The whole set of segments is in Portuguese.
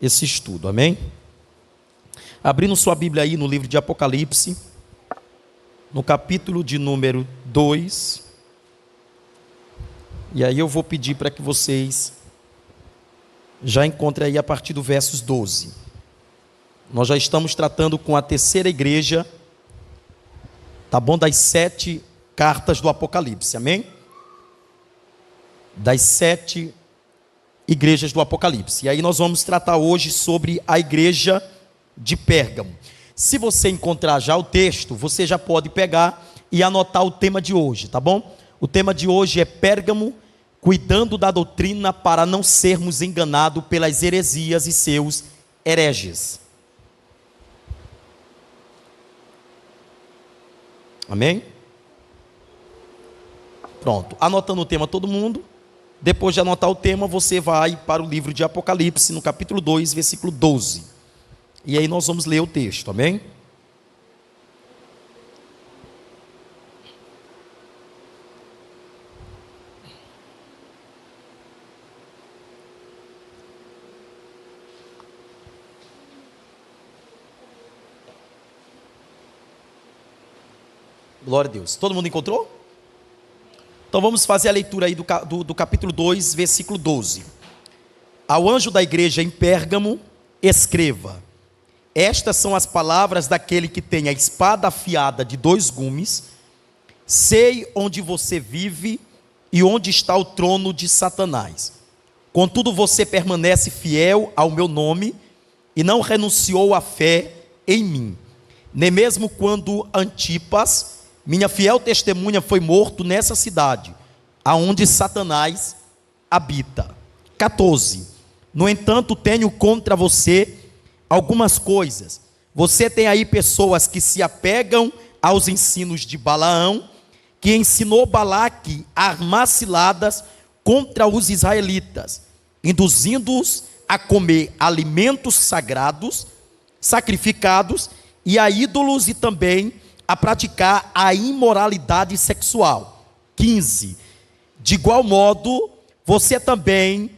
esse estudo, amém? Abrindo sua Bíblia aí no livro de Apocalipse, no capítulo de número 2, e aí eu vou pedir para que vocês já encontrem aí a partir do versos 12. Nós já estamos tratando com a terceira igreja, tá bom? Das 7 cartas do Apocalipse, amém? Das 7 igrejas do Apocalipse. E aí nós vamos tratar hoje sobre a igreja de Pérgamo. Se você encontrar já o texto, você já pode pegar e anotar o tema de hoje, tá bom? O tema de hoje é Pérgamo, cuidando da doutrina para não sermos enganados pelas heresias e seus hereges. Amém? Pronto, anotando o tema todo mundo. Depois de anotar o tema, você vai para o livro de Apocalipse, no capítulo 2, versículo 12. E aí nós vamos ler o texto, amém? Glória a Deus. Todo mundo encontrou? Então vamos fazer a leitura aí do capítulo 2, versículo 12. Ao anjo da igreja em Pérgamo, escreva: estas são as palavras daquele que tem a espada afiada de 2 gumes. Sei onde você vive e onde está o trono de Satanás. Contudo você permanece fiel ao meu nome e não renunciou à fé em mim. Nem mesmo quando Antipas, minha fiel testemunha, foi morto nessa cidade, aonde Satanás habita. 14. No entanto, tenho contra você algumas coisas. Você tem aí pessoas que se apegam aos ensinos de Balaão, que ensinou Balaque a armar ciladas contra os israelitas, induzindo-os a comer alimentos sagrados, sacrificados, e a ídolos, e também a praticar a imoralidade sexual. 15. De igual modo, você também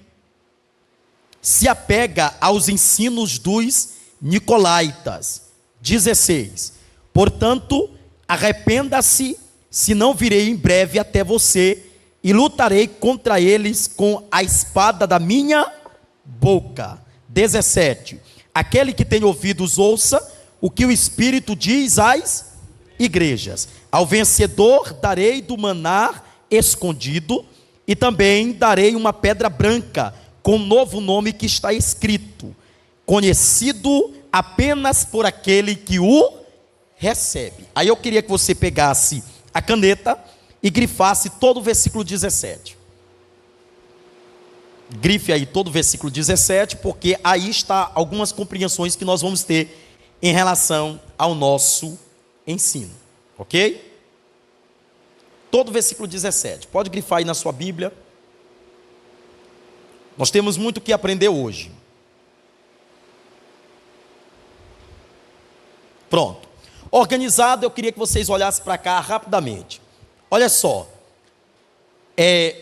se apega aos ensinos dos nicolaítas. 16. Portanto, arrependa-se, senão virei em breve até você e lutarei contra eles com a espada da minha boca. 17. Aquele que tem ouvidos, ouça o que o Espírito diz às igrejas. Ao vencedor darei do maná escondido, e também darei uma pedra branca com um novo nome que está escrito, conhecido apenas por aquele que o recebe. Aí eu queria que você pegasse a caneta e grifasse todo o versículo 17. Grife aí todo o versículo 17, porque aí está algumas compreensões que nós vamos ter em relação ao nosso ensino, ok? Todo o versículo 17, pode grifar aí na sua Bíblia. Nós temos muito o que aprender hoje. Pronto. Organizado, eu queria que vocês olhassem para cá rapidamente. Olha só.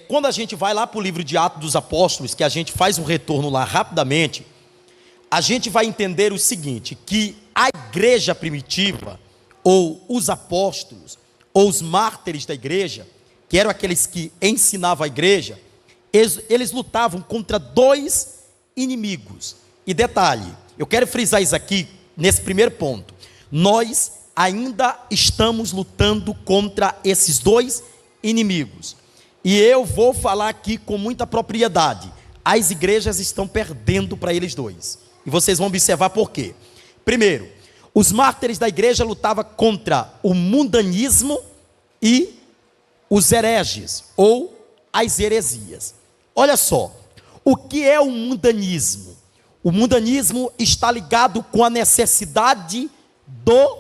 Quando a gente vai lá para o livro de Atos dos Apóstolos, que a gente faz um retorno lá rapidamente, a gente vai entender o seguinte, que a igreja primitiva, ou os apóstolos, ou os mártires da igreja, que eram aqueles que ensinavam a igreja, eles lutavam contra 2 inimigos. E detalhe, eu quero frisar isso aqui, nesse primeiro ponto. Nós ainda estamos lutando contra esses 2 inimigos. E eu vou falar aqui com muita propriedade. As igrejas estão perdendo para eles 2. E vocês vão observar por quê. Primeiro, os mártires da igreja lutavam contra o mundanismo e os hereges, ou as heresias. Olha só, o que é o mundanismo? O mundanismo está ligado com a necessidade do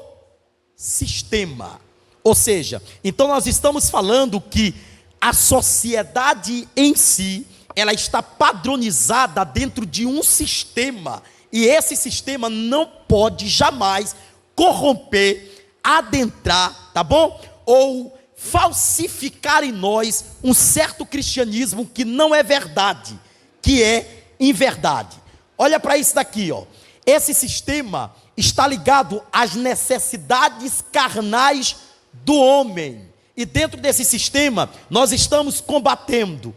sistema. Ou seja, então nós estamos falando que a sociedade em si, ela está padronizada dentro de um sistema, e esse sistema não pode jamais corromper, adentrar, tá bom? Ou falsificar em nós um certo cristianismo que não é verdade, que é inverdade. Olha para isso daqui, ó. Esse sistema está ligado às necessidades carnais do homem. E dentro desse sistema, nós estamos combatendo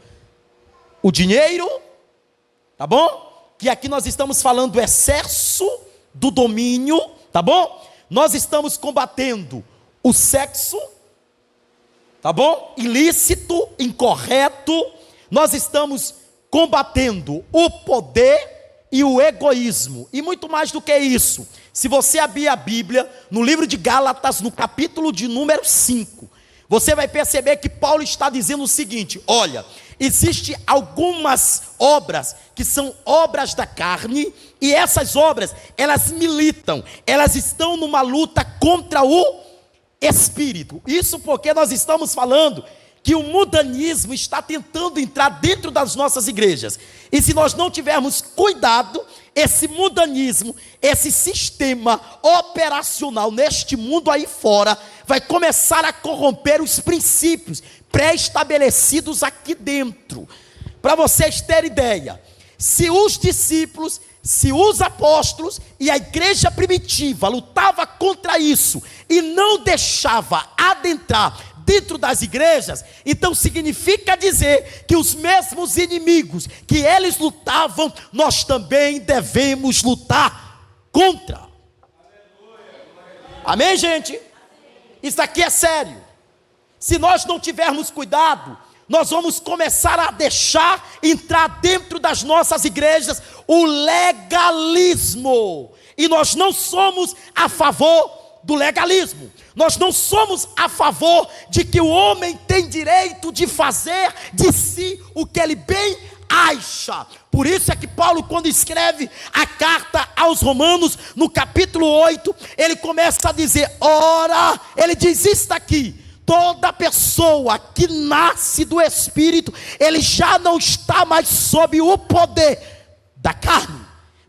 o dinheiro, tá bom? Que aqui nós estamos falando do excesso do domínio, tá bom? Nós estamos combatendo o sexo, tá bom? Ilícito, incorreto. Nós estamos combatendo o poder e o egoísmo. E muito mais do que isso. Se você abrir a Bíblia, no livro de Gálatas, no capítulo de número 5, você vai perceber que Paulo está dizendo o seguinte: olha, existem algumas obras que são obras da carne, e essas obras, elas militam, elas estão numa luta contra o Espírito. Isso porque nós estamos falando que o mundanismo está tentando entrar dentro das nossas igrejas. E se nós não tivermos cuidado, esse mundanismo, esse sistema operacional neste mundo aí fora, vai começar a corromper os princípios pré-estabelecidos aqui dentro. Para vocês terem ideia, se os discípulos, se os apóstolos e a igreja primitiva lutava contra isso e não deixava adentrar dentro das igrejas, então significa dizer que os mesmos inimigos que eles lutavam, nós também devemos lutar contra. Amém, gente? Isso aqui é sério. Se nós não tivermos cuidado, nós vamos começar a deixar entrar dentro das nossas igrejas o legalismo. E nós não somos a favor do legalismo. Nós não somos a favor de que o homem tem direito de fazer de si o que ele bem acha. Por isso é que Paulo, quando escreve a carta aos Romanos, no capítulo 8, ele começa a dizer, ora, ele diz isso aqui: toda pessoa que nasce do Espírito, ele já não está mais sob o poder da carne,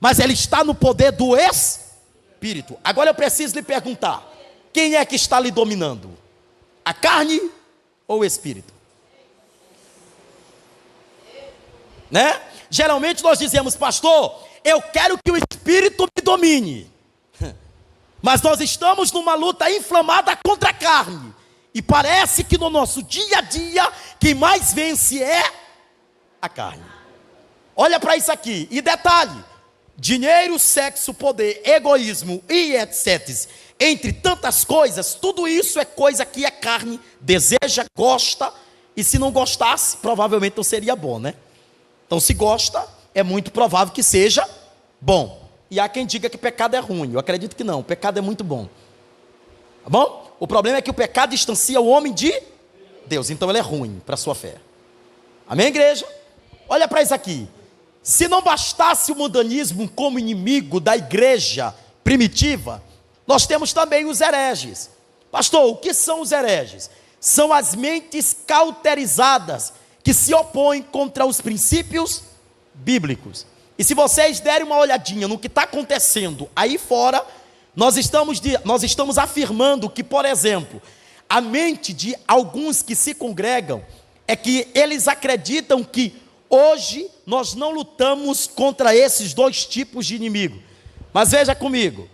mas ele está no poder do Espírito. Agora eu preciso lhe perguntar: quem é que está lhe dominando? A carne ou o Espírito? Né? Geralmente nós dizemos, pastor, eu quero que o Espírito me domine. Mas nós estamos numa luta inflamada contra a carne. E parece que no nosso dia a dia, quem mais vence é a carne. Olha para isso aqui. E detalhe: dinheiro, sexo, poder, egoísmo e etc. Entre tantas coisas, tudo isso é coisa que a carne deseja, gosta. E se não gostasse, provavelmente não seria bom, né? Então, se gosta, é muito provável que seja bom. E há quem diga que pecado é ruim. Eu acredito que não. O pecado é muito bom. Tá bom? O problema é que o pecado distancia o homem de Deus. Então ele é ruim para a sua fé. Amém, igreja? Olha para isso aqui. Se não bastasse o mundanismo como inimigo da igreja primitiva, nós temos também os hereges. Pastor, o que são os hereges? São as mentes cauterizadas que se opõem contra os princípios bíblicos. E se vocês derem uma olhadinha no que está acontecendo aí fora, nós estamos afirmando que, por exemplo, a mente de alguns que se congregam é que eles acreditam que hoje nós não lutamos contra esses dois tipos de inimigo. Mas veja comigo,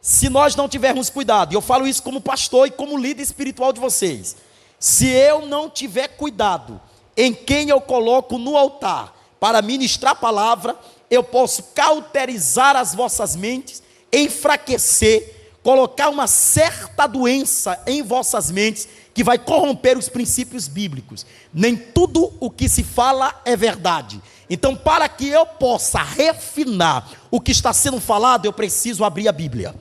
se nós não tivermos cuidado, e eu falo isso como pastor e como líder espiritual de vocês, se eu não tiver cuidado em quem eu coloco no altar para ministrar a palavra, eu posso cauterizar as vossas mentes, enfraquecer, colocar uma certa doença em vossas mentes, que vai corromper os princípios bíblicos. Nem tudo o que se fala é verdade. Então, para que eu possa refinar o que está sendo falado, eu preciso abrir a Bíblia.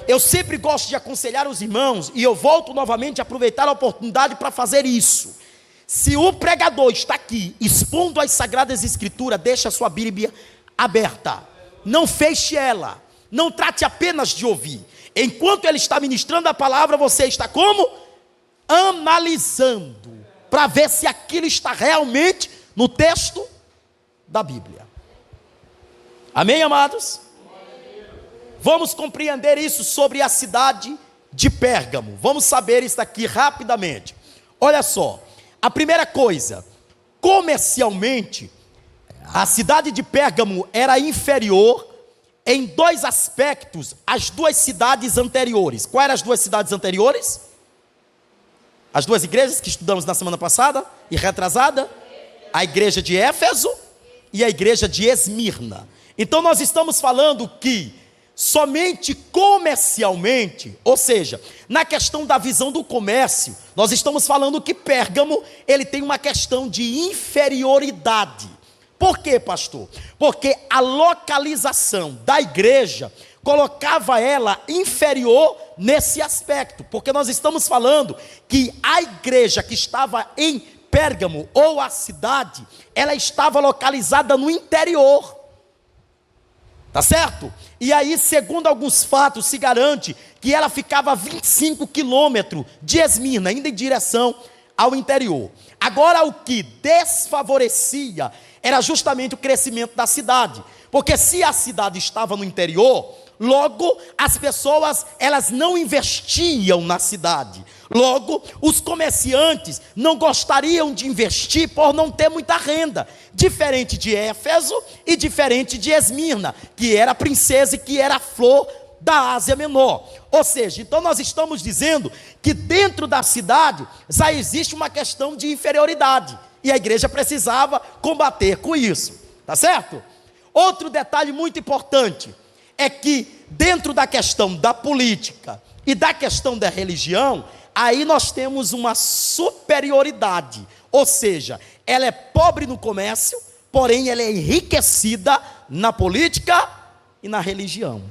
Eu sempre gosto de aconselhar os irmãos, e eu volto novamente a aproveitar a oportunidade para fazer isso. Se o pregador está aqui expondo as Sagradas Escrituras, deixa a sua Bíblia aberta. Não feche ela. Não trate apenas de ouvir. Enquanto ele está ministrando a palavra, você está como? Analisando, para ver se aquilo está realmente no texto da Bíblia. Amém, amados? Vamos compreender isso sobre a cidade de Pérgamo. Vamos saber isso aqui rapidamente. Olha só, a primeira coisa, comercialmente, A cidade de Pérgamo era inferior em dois aspectos às duas cidades anteriores. Quais eram as duas cidades anteriores? As duas igrejas que estudamos na semana passada e retrasada? A igreja de Éfeso e a igreja de Esmirna. Então nós estamos falando que somente comercialmente, ou seja, na questão da visão do comércio, nós estamos falando que Pérgamo, ele tem uma questão de inferioridade. Por quê, pastor? Porque a localização da igreja colocava ela inferior nesse aspecto, porque nós estamos falando que a igreja que estava em Pérgamo, ou a cidade, ela estava localizada no interior, tá certo? E aí, segundo alguns fatos, se garante que ela ficava a 25 quilômetros de Esmirna, indo em direção ao interior. Agora, o que desfavorecia era justamente o crescimento da cidade, porque se a cidade estava no interior, logo as pessoas, elas não investiam na cidade, logo os comerciantes não gostariam de investir por não ter muita renda, diferente de Éfeso e diferente de Esmirna, que era a princesa e que era a flor da Ásia Menor. Ou seja, então nós estamos dizendo que dentro da cidade já existe uma questão de inferioridade, e a igreja precisava combater com isso, tá certo? Outro detalhe muito importante é que dentro da questão da política e da questão da religião, aí nós temos uma superioridade, ou seja, ela é pobre no comércio, porém ela é enriquecida na política e na religião.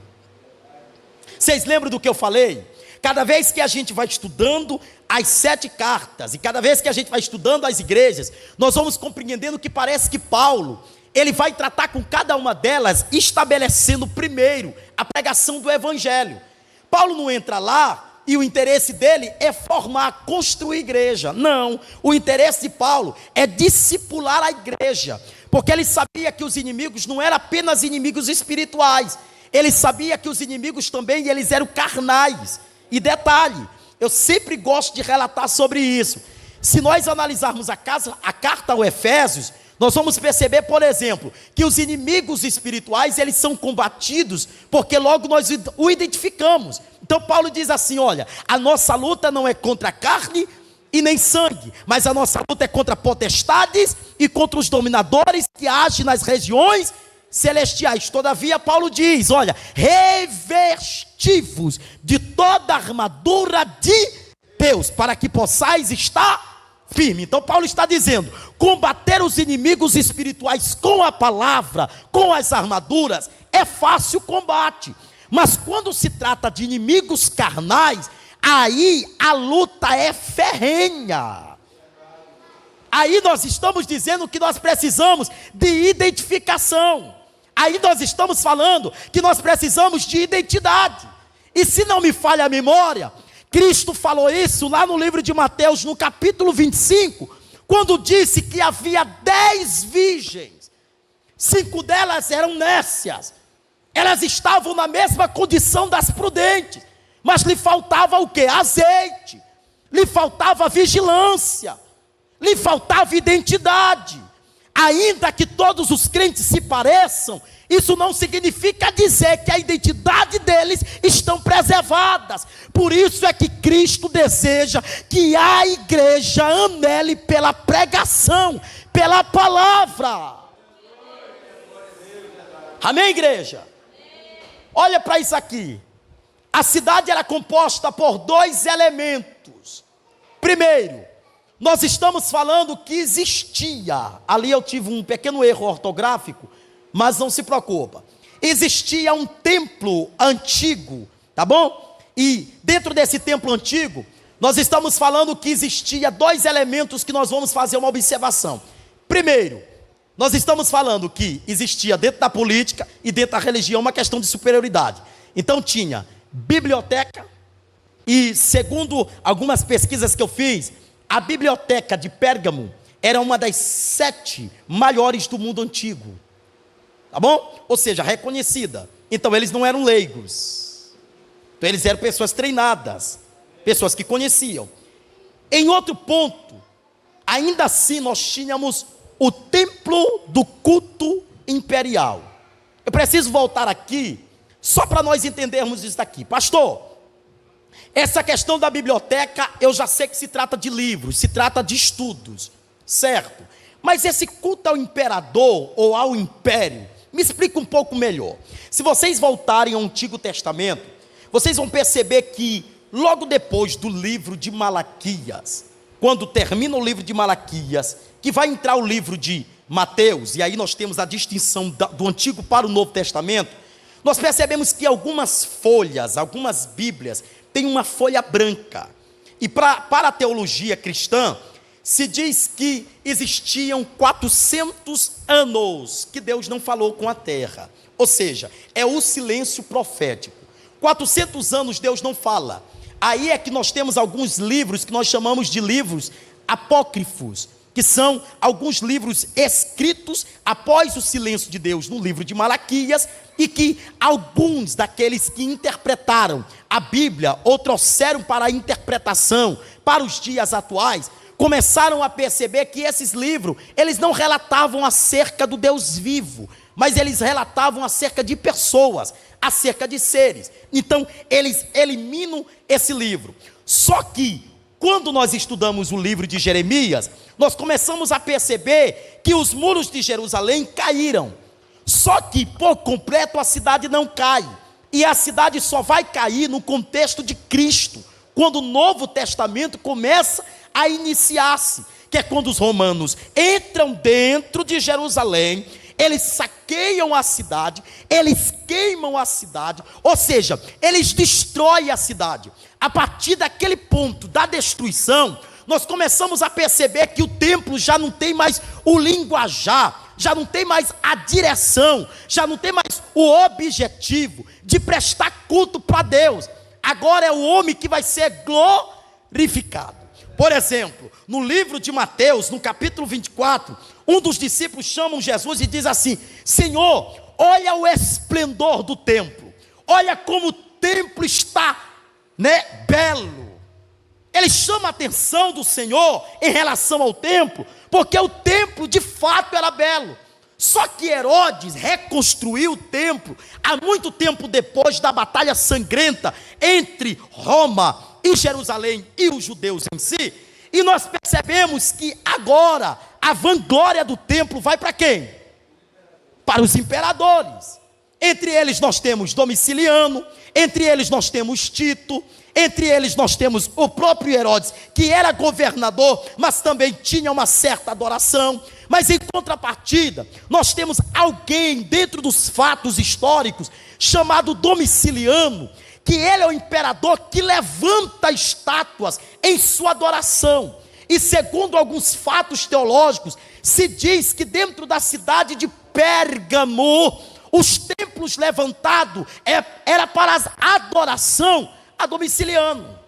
Vocês lembram do que eu falei? Cada vez que a gente vai estudando as 7 cartas, e cada vez que a gente vai estudando as igrejas, nós vamos compreendendo que parece que Paulo, ele vai tratar com cada uma delas, estabelecendo primeiro a pregação do evangelho. Paulo não entra lá e o interesse dele é formar, construir igreja. Não, o interesse de Paulo é discipular a igreja, porque ele sabia que os inimigos não eram apenas inimigos espirituais, ele sabia que os inimigos também, eles eram carnais. E detalhe, eu sempre gosto de relatar sobre isso. Se nós analisarmos a carta ao Efésios, nós vamos perceber, por exemplo, que os inimigos espirituais, eles são combatidos, porque logo nós o identificamos. Então Paulo diz assim, olha, a nossa luta não é contra a carne e nem sangue, mas a nossa luta é contra potestades e contra os dominadores que agem nas regiões celestiais. Todavia Paulo diz, olha, revestivos de toda a armadura de Deus, para que possais estar firme. Então Paulo está dizendo, combater os inimigos espirituais com a palavra, com as armaduras, é fácil combate, mas quando se trata de inimigos carnais, aí a luta é ferrenha. Aí nós estamos dizendo que nós precisamos de identificação. Aí nós estamos falando que nós precisamos de identidade. E se não me falha a memória, Cristo falou isso lá no livro de Mateus, no capítulo 25, quando disse que havia 10 virgens, 5 delas eram nécias, elas estavam na mesma condição das prudentes, mas lhe faltava o quê? Azeite, lhe faltava vigilância, lhe faltava identidade. Ainda que todos os crentes se pareçam, isso não significa dizer que a identidade deles estão preservadas. Por isso é que Cristo deseja que a igreja anele pela pregação, pela palavra. Amém, igreja? Olha para isso aqui. A cidade era composta por 2 elementos. Primeiro, nós estamos falando que existia, ali eu tive um pequeno erro ortográfico, mas não se preocupa, existia um templo antigo, tá bom? E dentro desse templo antigo, nós estamos falando que existia 2 elementos que nós vamos fazer uma observação. Primeiro, nós estamos falando que existia dentro da política e dentro da religião uma questão de superioridade. Então tinha biblioteca, e segundo algumas pesquisas que eu fiz, a biblioteca de Pérgamo era uma das 7 maiores do mundo antigo, tá bom? Ou seja, reconhecida. Então eles não eram leigos, então eles eram pessoas treinadas, pessoas que conheciam. Em outro ponto, ainda assim nós tínhamos o templo do culto imperial. Eu preciso voltar aqui, só para nós entendermos isso daqui. Pastor, essa questão da biblioteca, eu já sei que se trata de livros, se trata de estudos, certo? Mas esse culto ao imperador ou ao império, me explica um pouco melhor. Se vocês voltarem ao Antigo Testamento, vocês vão perceber que logo depois do livro de Malaquias, quando termina o livro de Malaquias, que vai entrar o livro de Mateus, e aí nós temos a distinção do Antigo para o Novo Testamento, nós percebemos que algumas folhas, algumas Bíblias, têm uma folha branca. E para a teologia cristã, se diz que existiam 400 anos que Deus não falou com a terra. Ou seja, é o silêncio profético. 400 anos Deus não fala. Aí é que nós temos alguns livros que nós chamamos de livros apócrifos, que são alguns livros escritos após o silêncio de Deus no livro de Malaquias, e que alguns daqueles que interpretaram a Bíblia ou trouxeram para a interpretação para os dias atuais, começaram a perceber que esses livros, eles não relatavam acerca do Deus vivo, mas eles relatavam acerca de pessoas, acerca de seres. Então, eles eliminam esse livro. Só que, quando nós estudamos o livro de Jeremias, nós começamos a perceber que os muros de Jerusalém caíram. Só que, por completo, a cidade não cai. E a cidade só vai cair no contexto de Cristo, quando o Novo Testamento começa a iniciar-se, que é quando os romanos entram dentro de Jerusalém, eles saqueiam a cidade, eles queimam a cidade, ou seja, eles destroem a cidade. A partir daquele ponto da destruição, nós começamos a perceber que o templo já não tem mais o linguajar, já não tem mais a direção, já não tem mais o objetivo de prestar culto para Deus. Agora é o homem que vai ser glorificado. Por exemplo, no livro de Mateus, no capítulo 24, um dos discípulos chama Jesus e diz assim: Senhor, olha o esplendor do templo, olha como o templo está, belo. Ele chama a atenção do Senhor em relação ao templo, porque o templo de fato era belo. Só que Herodes reconstruiu o templo há muito tempo depois da batalha sangrenta entre Roma e Jerusalém e os judeus em si. E nós percebemos que agora a vanglória do templo vai para quem? Para os imperadores. Entre eles nós temos Domiciliano, entre eles nós temos Tito, entre eles nós temos o próprio Herodes, que era governador, mas também tinha uma certa adoração. Mas em contrapartida, nós temos alguém dentro dos fatos históricos, chamado Domiciliano, que ele é o imperador que levanta estátuas em sua adoração. E segundo alguns fatos teológicos, se diz que dentro da cidade de Pérgamo, os templos levantados era para a adoração a Domiciliano.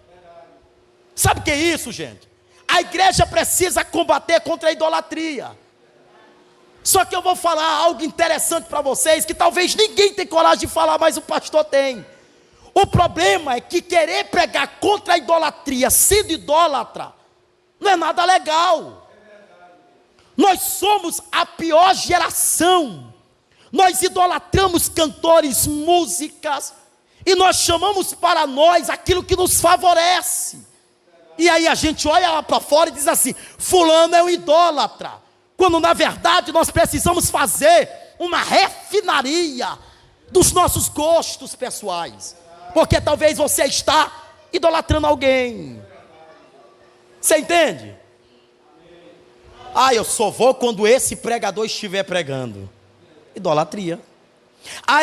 Sabe o que é isso, gente? A igreja precisa combater contra a idolatria. Só que eu vou falar algo interessante para vocês, que talvez ninguém tenha coragem de falar, mas o pastor tem. O problema é que querer pregar contra a idolatria, sendo idólatra, não é nada legal. Nós somos a pior geração. Nós idolatramos cantores, músicas, e nós chamamos para nós aquilo que nos favorece. E aí a gente olha lá para fora e diz assim: fulano é um idólatra. Quando na verdade nós precisamos fazer uma refinaria dos nossos gostos pessoais. Porque talvez você está idolatrando alguém. Você entende? Eu só vou quando esse pregador estiver pregando. Idolatria.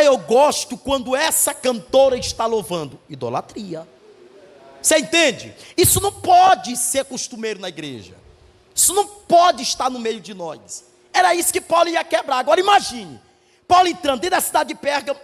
Eu gosto quando essa cantora está louvando. Idolatria. Você entende? Isso não pode ser costumeiro na igreja. Isso não pode estar no meio de nós. Era isso que Paulo ia quebrar. Agora imagine, Paulo entrando dentro da cidade de Pérgamo,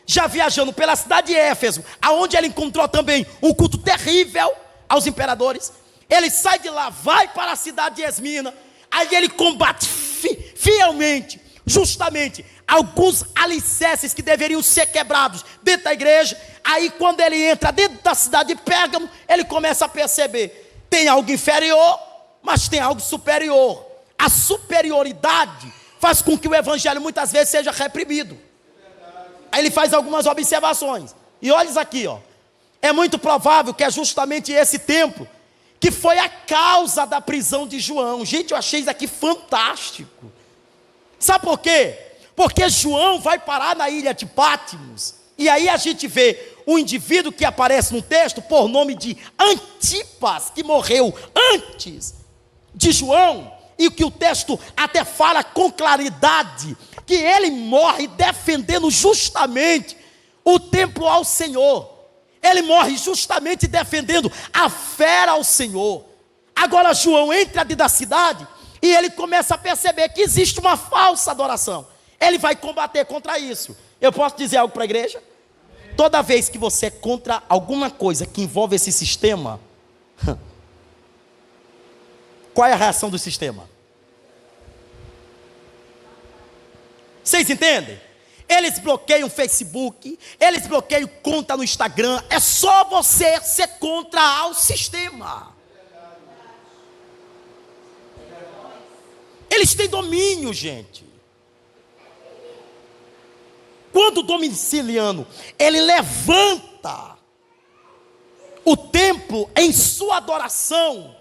já viajando pela cidade de Éfeso, aonde ele encontrou também um culto terrível aos imperadores. Ele sai de lá, vai para a cidade de Esmina, aí ele combate fielmente, justamente, alguns alicerces que deveriam ser quebrados dentro da igreja. Aí quando ele entra dentro da cidade de Pérgamo, ele começa a perceber, tem algo inferior, mas tem algo superior. a superioridade faz com que o evangelho muitas vezes seja reprimido. Aí ele faz algumas observações. E olha isso aqui, ó. É muito provável que é justamente esse tempo que foi a causa da prisão de João. Gente, eu achei isso aqui fantástico. Sabe por quê? Porque João vai parar na ilha de Patmos. E aí a gente vê um indivíduo que aparece no texto por nome de Antipas, que morreu antes de João. E que o texto até fala com claridade que ele morre defendendo justamente o templo ao Senhor. Ele morre justamente defendendo a fé ao Senhor. Agora João entra dentro da cidade e ele começa a perceber que existe uma falsa adoração. Ele vai combater contra isso. Eu posso dizer algo para a igreja? Toda vez que você é contra alguma coisa que envolve esse sistema, qual é a reação do sistema? Vocês entendem? Eles bloqueiam o Facebook, eles bloqueiam conta no Instagram. É só você ser contra o sistema. Eles têm domínio, gente. Quando o Domiciliano, ele levanta o templo em sua adoração,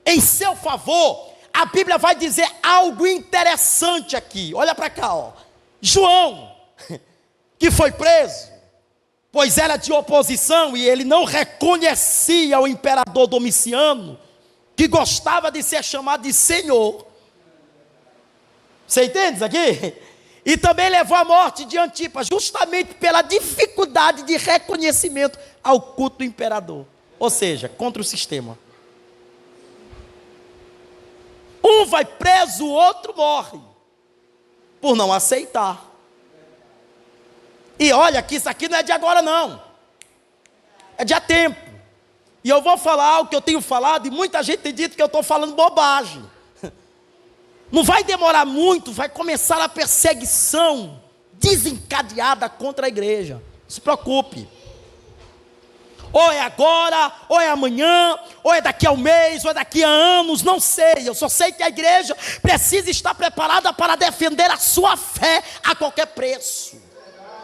em seu favor, a Bíblia vai dizer algo interessante aqui. Olha para cá, ó. João, que foi preso, pois era de oposição e ele não reconhecia o imperador Domiciano, que gostava de ser chamado de Senhor. Você entende isso aqui? E também levou à morte de Antipas, justamente pela dificuldade de reconhecimento ao culto do imperador. Ou seja, contra o sistema. Um vai preso, o outro morre, por não aceitar. E olha que isso aqui não é de agora não, é de há tempo. E eu vou falar o que eu tenho falado, e muita gente tem dito que eu estou falando bobagem. Não vai demorar muito, vai começar a perseguição desencadeada contra a igreja. Não se preocupe. Ou é agora, ou é amanhã, ou é daqui a um mês, ou é daqui a anos, não sei. Eu só sei que a igreja precisa estar preparada para defender a sua fé a qualquer preço.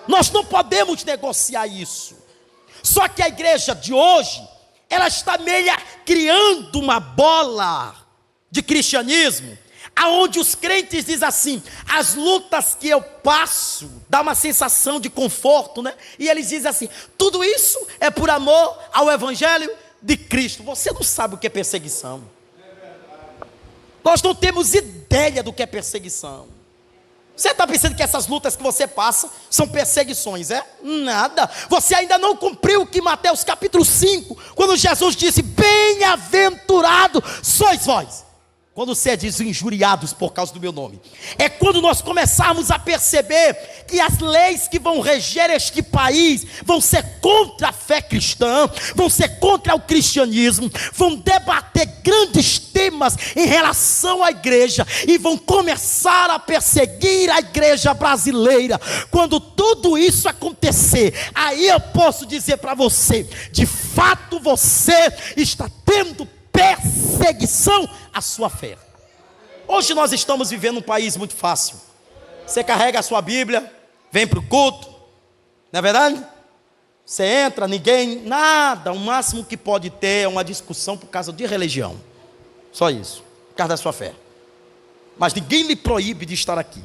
Nós não podemos negociar isso. Só que a igreja de hoje, ela está meio criando uma bola de cristianismo, aonde os crentes dizem assim: as lutas que eu passo dá uma sensação de conforto, né? E eles dizem assim: tudo isso é por amor ao evangelho de Cristo. Você não sabe o que é perseguição. Nós não temos ideia do que é perseguição. Você está pensando que essas lutas que você passa são perseguições, é? Nada. Você ainda não cumpriu o que Mateus capítulo 5, quando Jesus disse: bem-aventurado sois vós quando sedes injuriados por causa do meu nome. É quando nós começarmos a perceber que as leis que vão reger este país vão ser contra a fé cristã, vão ser contra o cristianismo, vão debater grandes temas em relação à igreja e vão começar a perseguir a igreja brasileira. Quando tudo isso acontecer, aí eu posso dizer para você: de fato você está tendo perseguição à sua fé. Hoje nós estamos vivendo um país muito fácil. Você carrega a sua Bíblia, vem para o culto, não é verdade? Você entra, ninguém, nada, o máximo que pode ter é uma discussão por causa de religião. Só isso, por causa da sua fé. Mas ninguém lhe proíbe de estar aqui.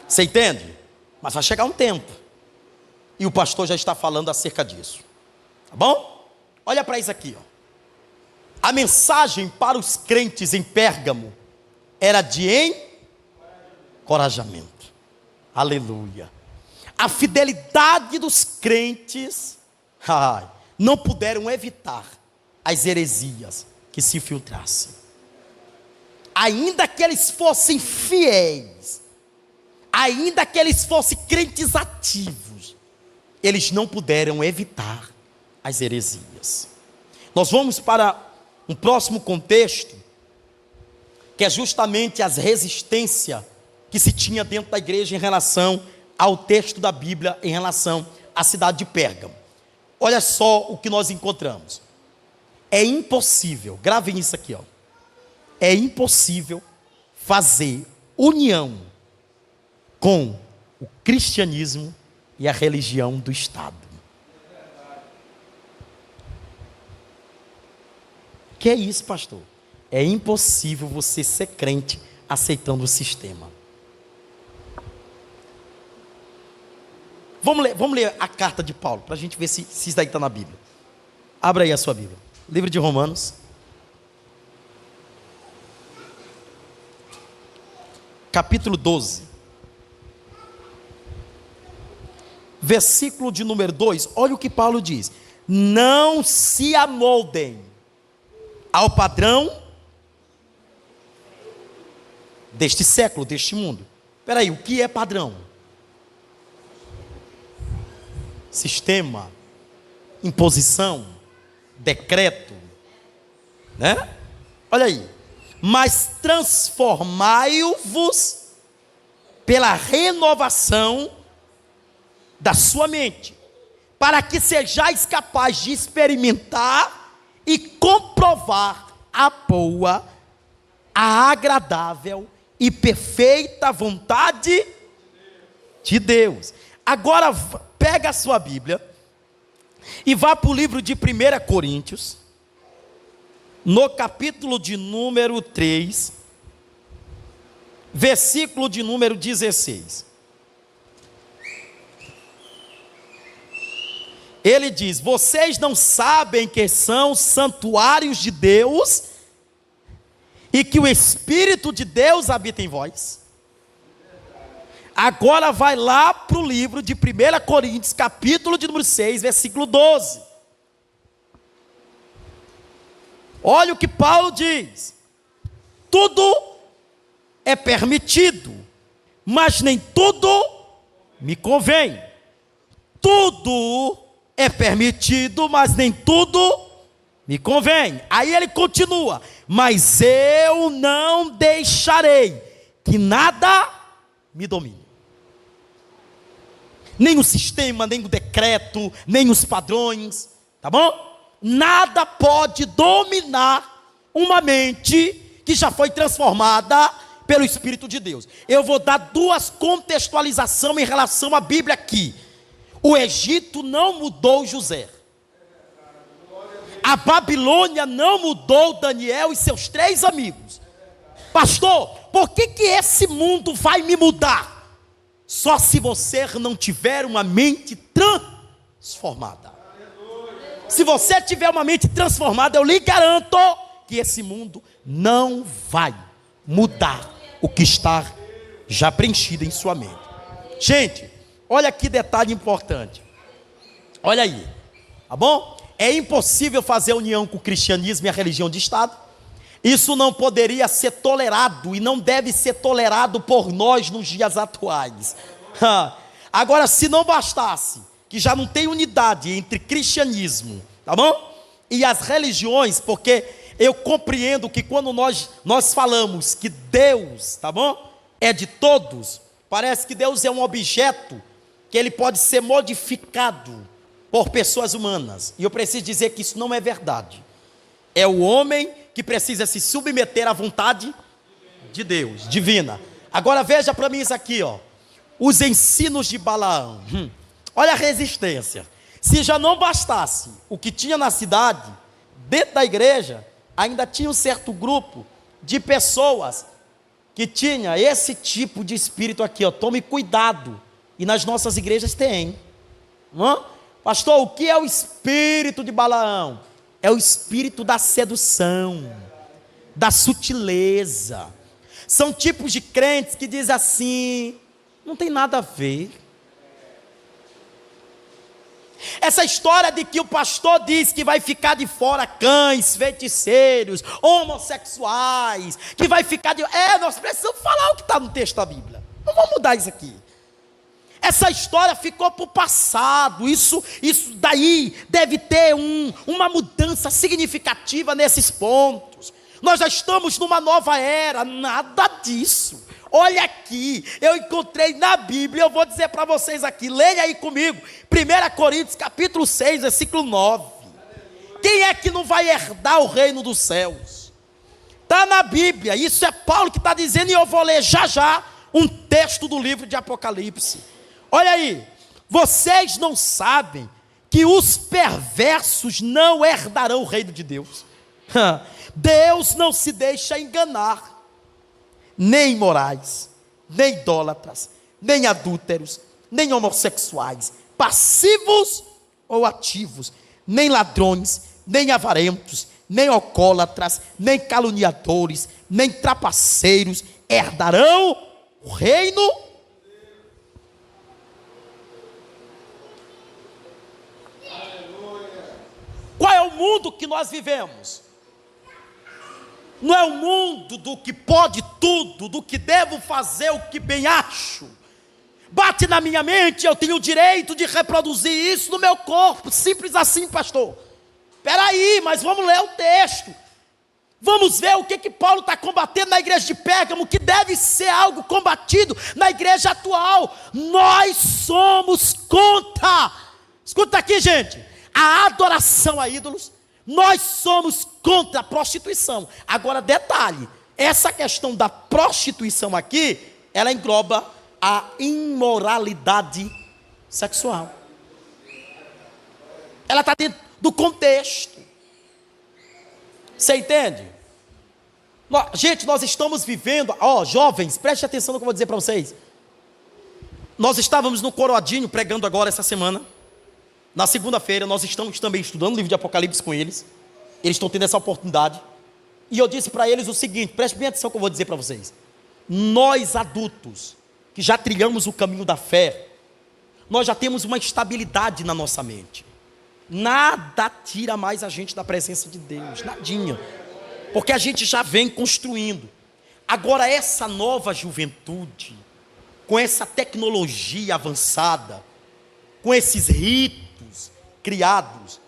Você entende? Mas vai chegar um tempo, e o pastor já está falando acerca disso. Tá bom? Olha para isso aqui, ó. A mensagem para os crentes em Pérgamo era de encorajamento. Aleluia. A fidelidade dos crentes não puderam evitar as heresias que se infiltrassem. Ainda que eles fossem fiéis, ainda que eles fossem crentes ativos, eles não puderam evitar as heresias. Nós vamos para um próximo contexto, que é justamente as resistências que se tinha dentro da igreja em relação ao texto da Bíblia, em relação à cidade de Pérgamo. Olha só o que nós encontramos. É impossível, gravem isso aqui, ó. é impossível fazer união com o cristianismo e a religião do Estado. Que é isso, pastor? É impossível você ser crente aceitando o sistema. Vamos ler a carta de Paulo, para a gente ver se isso daí está na Bíblia. Abra aí a sua Bíblia. Livro de Romanos. Capítulo 12. Versículo de número 2. Olha o que Paulo diz. Não se amoldem ao padrão deste século, deste mundo. Espera aí, o que é padrão? Sistema, imposição, decreto, né? Olha aí. Mas transformai-vos pela renovação da sua mente, para que sejais capazes de experimentar e comprovar a boa, a agradável e perfeita vontade de Deus. Agora pega a sua Bíblia e vá para o livro de 1 Coríntios, no capítulo de número 3, versículo de número 16. Ele diz: vocês não sabem que são santuários de Deus e que o Espírito de Deus habita em vós? Agora vai lá para o livro de 1 Coríntios, capítulo de número 6, versículo 12. Olha o que Paulo diz: tudo é permitido, mas nem tudo me convém. Tudo é permitido, mas nem tudo me convém. Aí ele continua: mas eu não deixarei que nada me domine. Nem o sistema, nem o decreto, nem os padrões, tá bom? Nada pode dominar uma mente que já foi transformada pelo Espírito de Deus. Eu vou dar duas contextualizações em relação à Bíblia aqui. O Egito não mudou José. A Babilônia não mudou Daniel e seus 3 amigos. Pastor, por que esse mundo vai me mudar? Só se você não tiver uma mente transformada. Se você tiver uma mente transformada, eu lhe garanto que esse mundo não vai mudar o que está já preenchido em sua mente. Gente, olha que detalhe importante. Olha aí, tá bom? É impossível fazer união com o cristianismo e a religião de Estado. Isso não poderia ser tolerado e não deve ser tolerado por nós nos dias atuais. Agora, se não bastasse, que já não tem unidade entre cristianismo, tá bom? E as religiões, porque eu compreendo que quando nós falamos que Deus, tá bom? É de todos, parece que Deus é um objeto que ele pode ser modificado por pessoas humanas. E eu preciso dizer que isso não é verdade. É o homem que precisa se submeter à vontade de Deus, divina. Agora veja para mim isso aqui, ó. Os ensinos de Balaão. Olha a resistência. Se já não bastasse o que tinha na cidade, dentro da igreja, ainda tinha um certo grupo de pessoas que tinha esse tipo de espírito aqui, ó. Tome cuidado. E nas nossas igrejas tem. Pastor, o que é o espírito de Balaão? É o espírito da sedução, da sutileza. São tipos de crentes que dizem assim: não tem nada a ver. Essa história de que o pastor diz que vai ficar de fora cães, feiticeiros, homossexuais, que vai ficar de... nós precisamos falar o que está no texto da Bíblia. Não vamos mudar isso aqui. Essa história ficou para o passado. Isso daí deve ter uma mudança significativa nesses pontos. Nós já estamos numa nova era. Nada disso. Olha aqui, eu encontrei na Bíblia, eu vou dizer para vocês aqui, leia aí comigo, 1 Coríntios capítulo 6, versículo 9. Quem é que não vai herdar o reino dos céus? Está na Bíblia, isso é Paulo que está dizendo, e eu vou ler já já um texto do livro de Apocalipse. Olha aí, vocês não sabem que os perversos não herdarão o reino de Deus. Deus não se deixa enganar, nem imorais, nem idólatras, nem adúlteros, nem homossexuais, passivos ou ativos, nem ladrões, nem avarentos, nem alcoólatras, nem caluniadores, nem trapaceiros herdarão o reino. Qual é o mundo que nós vivemos? Não é o mundo do que pode tudo, do que devo fazer o que bem acho. Bate na minha mente, eu tenho o direito de reproduzir isso no meu corpo. Simples assim, pastor. Espera aí, mas vamos ler o texto. Vamos ver o que Paulo está combatendo na igreja de Pérgamo, que deve ser algo combatido na igreja atual. Nós somos contra, escuta aqui, gente, a adoração a ídolos. Nós somos contra a prostituição. Agora, detalhe, essa questão da prostituição aqui, ela engloba a imoralidade sexual. Ela está dentro do contexto. Você entende? Gente, nós estamos vivendo, jovens, preste atenção no que eu vou dizer para vocês. Nós estávamos no Coroadinho pregando agora essa semana. Na segunda-feira nós estamos também estudando o livro de Apocalipse com eles. Eles estão tendo essa oportunidade. E eu disse para eles o seguinte, preste bem atenção no que eu vou dizer para vocês. Nós adultos, que já trilhamos o caminho da fé, nós já temos uma estabilidade na nossa mente. Nada tira mais a gente da presença de Deus, nadinha. Porque a gente já vem construindo. Agora essa nova juventude, com essa tecnologia avançada, com esses ritos criados,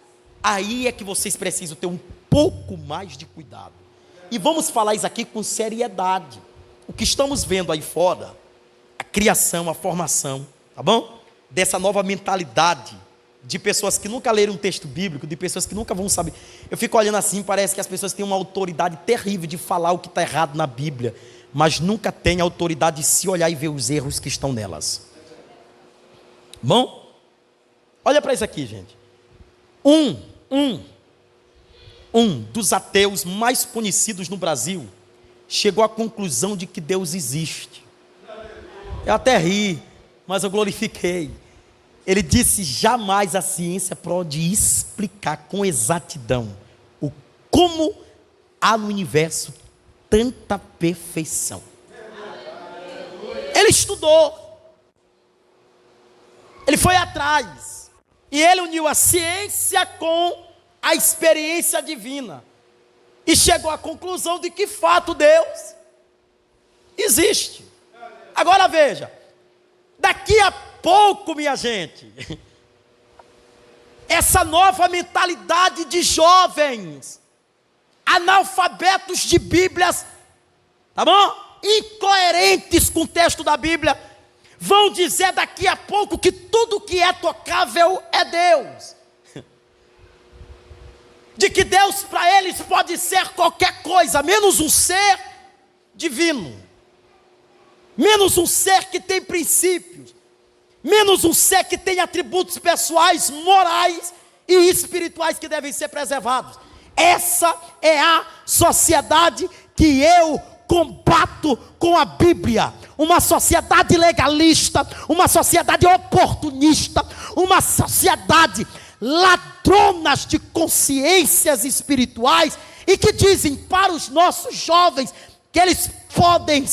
aí é que vocês precisam ter um pouco mais de cuidado. E vamos falar isso aqui com seriedade. O que estamos vendo aí fora, a criação, a formação, tá bom? Dessa nova mentalidade de pessoas que nunca leram um texto bíblico, de pessoas que nunca vão saber. Eu fico olhando assim, parece que as pessoas têm uma autoridade terrível de falar o que está errado na Bíblia, mas nunca têm a autoridade de se olhar e ver os erros que estão nelas. Bom? Olha para isso aqui, gente. Um dos ateus mais conhecidos no Brasil chegou à conclusão de que Deus existe. Eu até ri, mas eu glorifiquei. Ele disse: jamais a ciência pode explicar com exatidão como há no universo tanta perfeição. Ele estudou, ele foi atrás, e ele uniu a ciência com a experiência divina, e chegou à conclusão de que fato Deus existe. Agora veja, daqui a pouco, minha gente, essa nova mentalidade de jovens, analfabetos de Bíblias, tá bom? Incoerentes com o texto da Bíblia, vão dizer daqui a pouco que tudo que é tocável é Deus. De que Deus para eles pode ser qualquer coisa, menos um ser divino, menos um ser que tem princípios, menos um ser que tem atributos pessoais, morais e espirituais que devem ser preservados. Essa é a sociedade que eu combato com a Bíblia. Uma sociedade legalista, uma sociedade oportunista, uma sociedade ladronas de consciências espirituais e que dizem para os nossos jovens que eles podem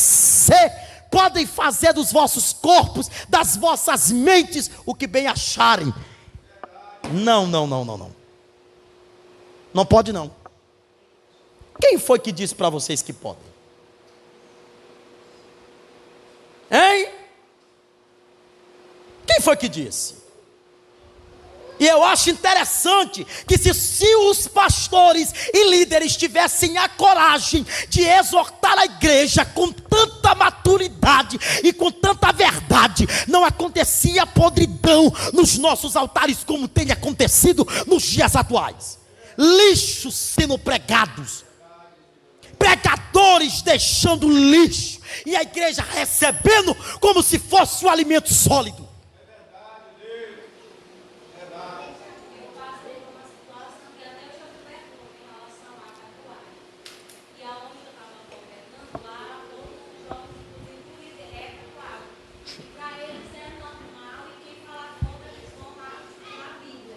fazer dos vossos corpos, das vossas mentes, o que bem acharem. Não. Não pode não. Quem foi que disse para vocês que podem? Hein? Quem foi que disse? E eu acho interessante que se os pastores e líderes tivessem a coragem de exortar a igreja com tanta maturidade e com tanta verdade, não acontecia podridão nos nossos altares como tem acontecido nos dias atuais. Lixos sendo pregados, pregadores deixando lixo, e a igreja recebendo como se fosse um alimento sólido.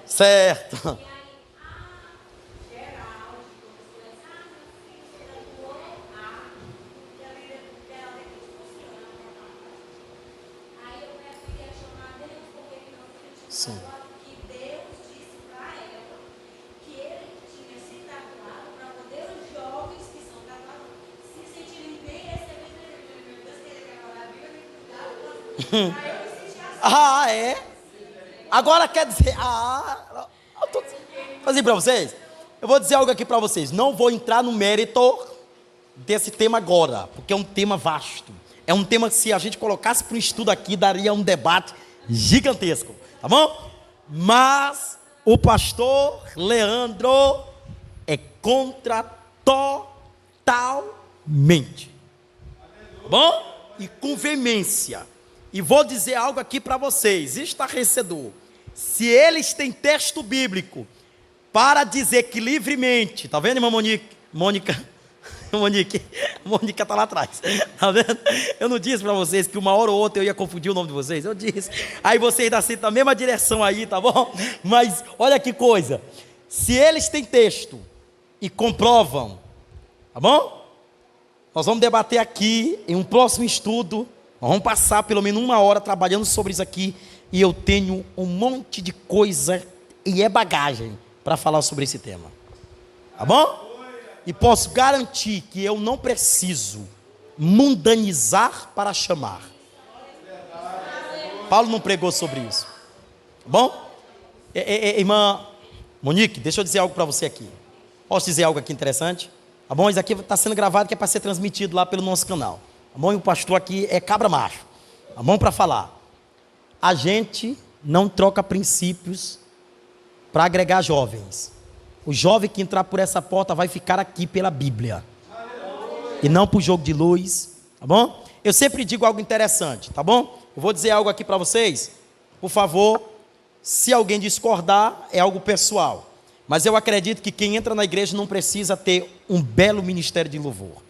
Certo. Sim. Que Deus disse para ela que ele tinha se tatuado para poder os jovens que são tatuados se sentirem bem e receberem. Meu Deus, que ele quer falar a Bíblia, tem que cuidar. Aí eu me senti assim. Ah, é? Agora quer dizer... eu tô fazendo para vocês. Eu vou dizer algo aqui para vocês. Não vou entrar no mérito desse tema agora, porque é um tema vasto. É um tema que, se a gente colocasse para um estudo aqui, daria um debate gigantesco. Tá bom? Mas o pastor Leandro é contra totalmente. Tá bom? E com veemência. E vou dizer algo aqui para vocês, estarrecedor. Se eles têm texto bíblico para dizer que livremente, tá vendo, irmã Mônica está lá atrás, tá vendo? Eu não disse para vocês que uma hora ou outra eu ia confundir o nome de vocês, eu disse. Aí vocês ainda na mesma direção aí, tá bom? Mas olha que coisa, se eles têm texto e comprovam, tá bom? Nós vamos debater aqui em um próximo estudo, nós vamos passar pelo menos uma hora trabalhando sobre isso aqui, e eu tenho um monte de coisa, e é bagagem, para falar sobre esse tema, tá bom? E posso garantir que eu não preciso mundanizar para chamar. Paulo não pregou sobre isso. Tá bom? Irmã Monique, deixa eu dizer algo para você aqui. Posso dizer algo aqui interessante? Tá bom? Isso aqui está sendo gravado, que é para ser transmitido lá pelo nosso canal. Tá bom? E o pastor aqui é cabra macho. Tá bom? Para falar. A gente não troca princípios para agregar jovens. O jovem que entrar por essa porta vai ficar aqui pela Bíblia. E não por jogo de luz. Tá bom? Eu sempre digo algo interessante. Tá bom? Eu vou dizer algo aqui para vocês. Por favor, se alguém discordar, é algo pessoal. Mas eu acredito que quem entra na igreja não precisa ter um belo ministério de louvor.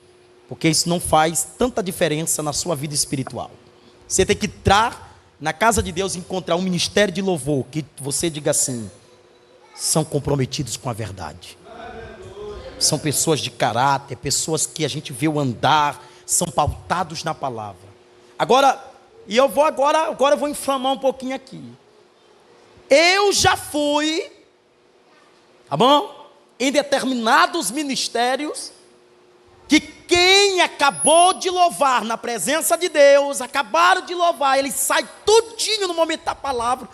Porque isso não faz tanta diferença na sua vida espiritual. Você tem que entrar na casa de Deus e encontrar um ministério de louvor que você diga assim: são comprometidos com a verdade, são pessoas de caráter, pessoas que a gente vê o andar, são pautados na palavra. Agora eu vou inflamar um pouquinho aqui. Eu já fui, tá bom? Em determinados ministérios, que quem acabou de louvar na presença de Deus, acabaram de louvar, ele sai tudinho no momento da palavra,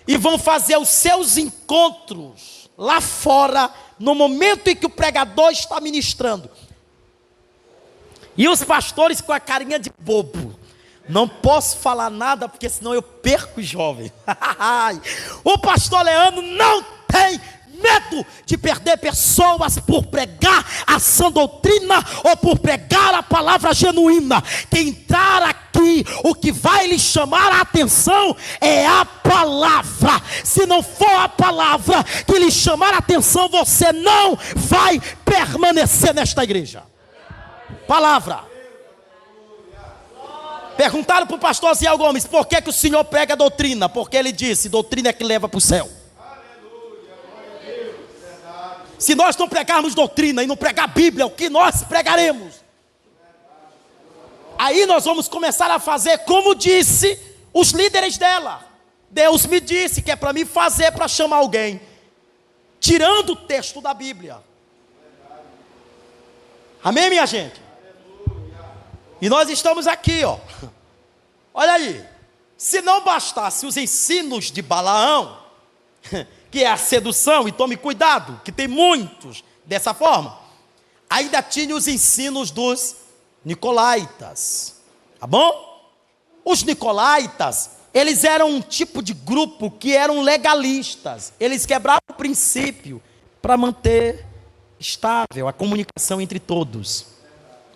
e vão fazer os seus encontros lá fora, no momento em que o pregador está ministrando. E os pastores com a carinha de bobo: não posso falar nada, porque senão eu perco os jovens. O pastor Leandro não tem medo de perder pessoas por pregar a sã doutrina ou por pregar a palavra genuína. Quem entrar aqui, o que vai lhe chamar a atenção é a palavra. Se não for a palavra que lhe chamar a atenção, você não vai permanecer nesta igreja. Palavra. Perguntaram para o pastor Ziel Gomes: por que o senhor prega a doutrina? Porque ele disse: doutrina é que leva para o céu. Se nós não pregarmos doutrina e não pregar a Bíblia, o que nós pregaremos? Aí nós vamos começar a fazer como disse os líderes dela. Deus me disse que é para mim fazer, para chamar alguém, tirando o texto da Bíblia. Amém, minha gente? E nós estamos aqui, ó. Olha aí. Se não bastasse os ensinos de Balaão, que é a sedução, e tome cuidado, que tem muitos dessa forma, ainda tinha os ensinos dos nicolaítas, tá bom? Os nicolaítas, eles eram um tipo de grupo que eram legalistas, eles quebravam o princípio para manter estável a comunicação entre todos.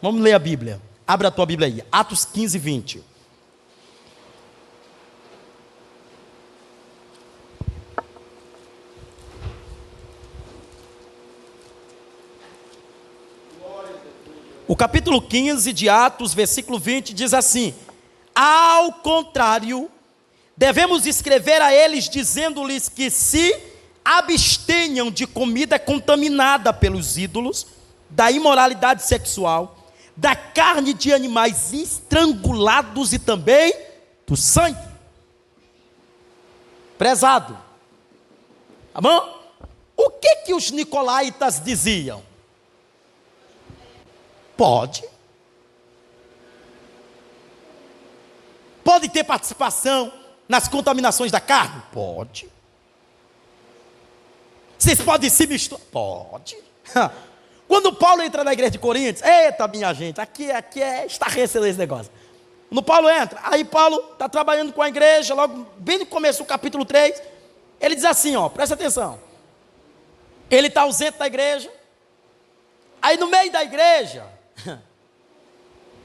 Vamos ler a Bíblia. Abre a tua Bíblia aí. Atos 15, 20. O capítulo 15 de Atos, versículo 20, diz assim: ao contrário, devemos escrever a eles dizendo-lhes que se abstenham de comida contaminada pelos ídolos, da imoralidade sexual, da carne de animais estrangulados e também do sangue. Prezado, tá bom? O que os nicolaítas diziam? Pode. Pode ter participação nas contaminações da carne? Pode. Vocês podem se misturar? Pode. Quando Paulo entra na igreja de Coríntios, eita minha gente, aqui é estarrecedor esse negócio. Quando Paulo entra, aí Paulo está trabalhando com a igreja, logo bem no começo do capítulo 3, ele diz assim, ó, presta atenção. Ele está ausente da igreja, aí no meio da igreja,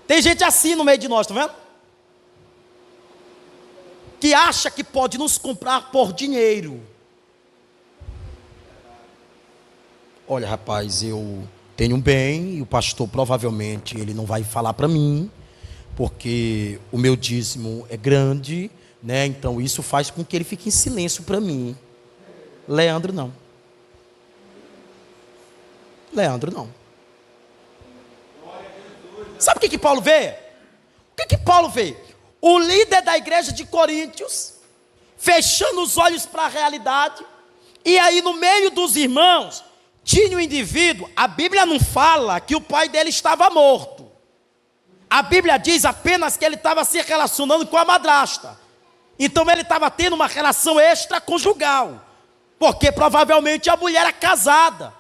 tem gente assim no meio de nós, tá vendo? Que acha que pode nos comprar por dinheiro. Olha, rapaz, eu tenho um bem e o pastor provavelmente ele não vai falar para mim, porque o meu dízimo é grande, né? Então isso faz com que ele fique em silêncio para mim. Leandro não. Leandro não. Sabe o que Paulo vê? O que Paulo vê? O líder da igreja de Coríntios, fechando os olhos para a realidade, e aí no meio dos irmãos, tinha um indivíduo, a Bíblia não fala que o pai dele estava morto. A Bíblia diz apenas que ele estava se relacionando com a madrasta. Então ele estava tendo uma relação extraconjugal, porque provavelmente a mulher era casada,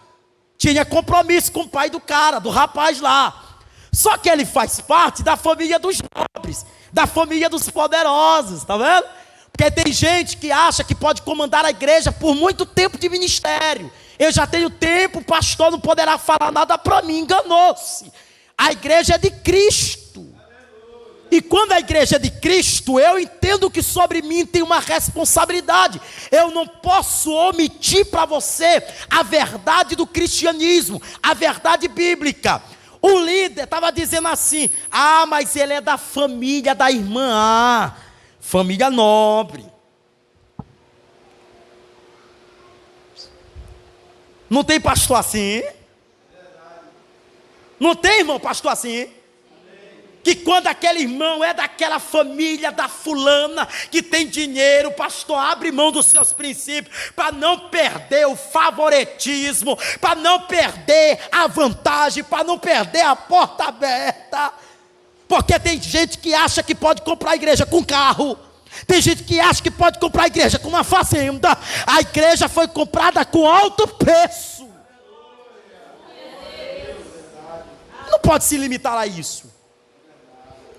tinha compromisso com o pai do cara, do rapaz lá. Só que ele faz parte da família dos nobres, da família dos poderosos, tá vendo? Porque tem gente que acha que pode comandar a igreja por muito tempo de ministério. Eu já tenho tempo, o pastor não poderá falar nada para mim, enganou-se. A igreja é de Cristo. E quando a igreja é de Cristo, eu entendo que sobre mim tem uma responsabilidade. Eu não posso omitir para você a verdade do cristianismo, a verdade bíblica. O líder estava dizendo assim, mas ele é da família da irmã, família nobre. Não tem pastor assim? Não tem irmão pastor assim? Que quando aquele irmão é daquela família da fulana, que tem dinheiro, o pastor abre mão dos seus princípios, para não perder o favoritismo, para não perder a vantagem, para não perder a porta aberta. Porque tem gente que acha que pode comprar a igreja com carro, tem gente que acha que pode comprar a igreja com uma fazenda. A igreja foi comprada com alto preço. Não pode se limitar a isso.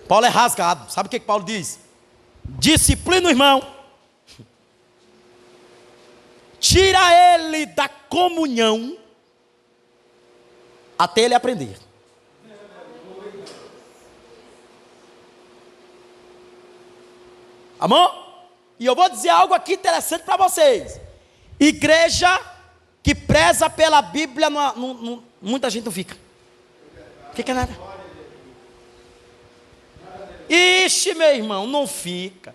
Paulo é rasgado. Sabe o que Paulo diz? Disciplina o irmão. Tira ele da comunhão até ele aprender. Amor? E eu vou dizer algo aqui interessante para vocês. Igreja que preza pela Bíblia, muita gente não fica. Fica nada. Ixi, meu irmão, não fica.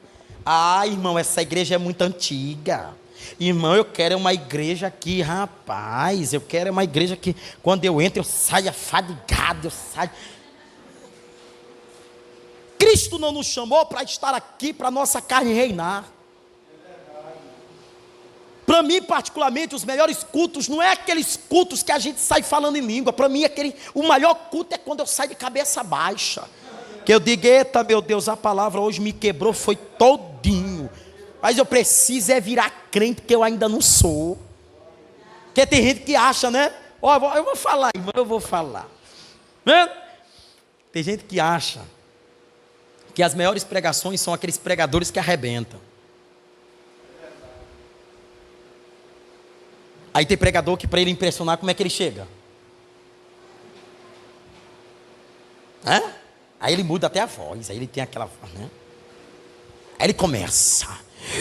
Irmão, essa igreja é muito antiga. Irmão, eu quero uma igreja aqui, rapaz. Eu quero uma igreja que quando eu entro eu saia fadigado, eu saio. Cristo não nos chamou para estar aqui, para nossa carne reinar. Para mim, particularmente, os melhores cultos não é aqueles cultos que a gente sai falando em língua. Para mim, o maior culto é quando eu saio de cabeça baixa. Que eu digo, eita meu Deus, a palavra hoje me quebrou, foi todinho. Mas eu preciso virar crente, que eu ainda não sou. Porque tem gente que acha, né? Eu vou falar, irmão, eu vou falar. Né? Tem gente que acha que as melhores pregações são aqueles pregadores que arrebentam. Aí tem pregador que para ele impressionar, como é que ele chega? Aí ele muda até a voz, aí ele tem aquela voz, né? Aí ele começa,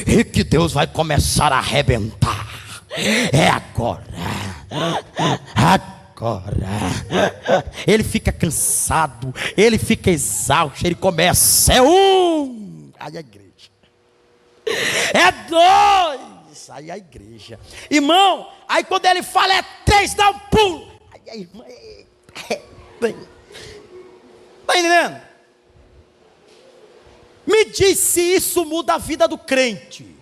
e que Deus vai começar a arrebentar. É agora. Agora. Ele fica cansado, ele fica exausto, ele começa, é um. Aí a igreja. É dois. Aí a igreja. Irmão, aí quando ele fala é três, dá um pulo. Aí a irmã. Está entendendo? Me diz se isso muda a vida do crente.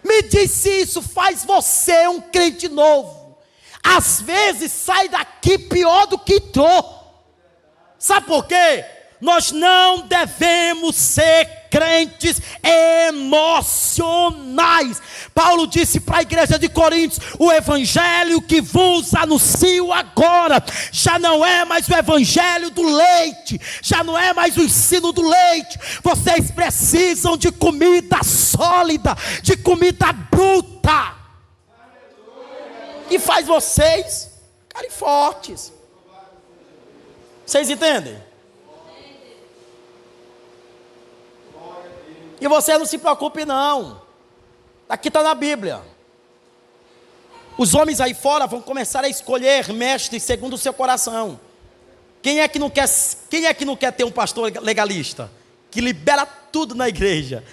Me diz se isso faz você um crente novo. Às vezes sai daqui pior do que entrou. Sabe por quê? Nós não devemos ser crentes emocionais. Paulo disse para a igreja de Coríntios: o evangelho que vos anuncio agora já não é mais o evangelho do leite, já não é mais o ensino do leite. Vocês precisam de comida sólida, de comida bruta, que faz vocês ficarem fortes. Vocês entendem? E você não se preocupe não. Aqui está na Bíblia. Os homens aí fora vão começar a escolher mestres segundo o seu coração. Quem é que não quer ter um pastor legalista? Que libera tudo na igreja.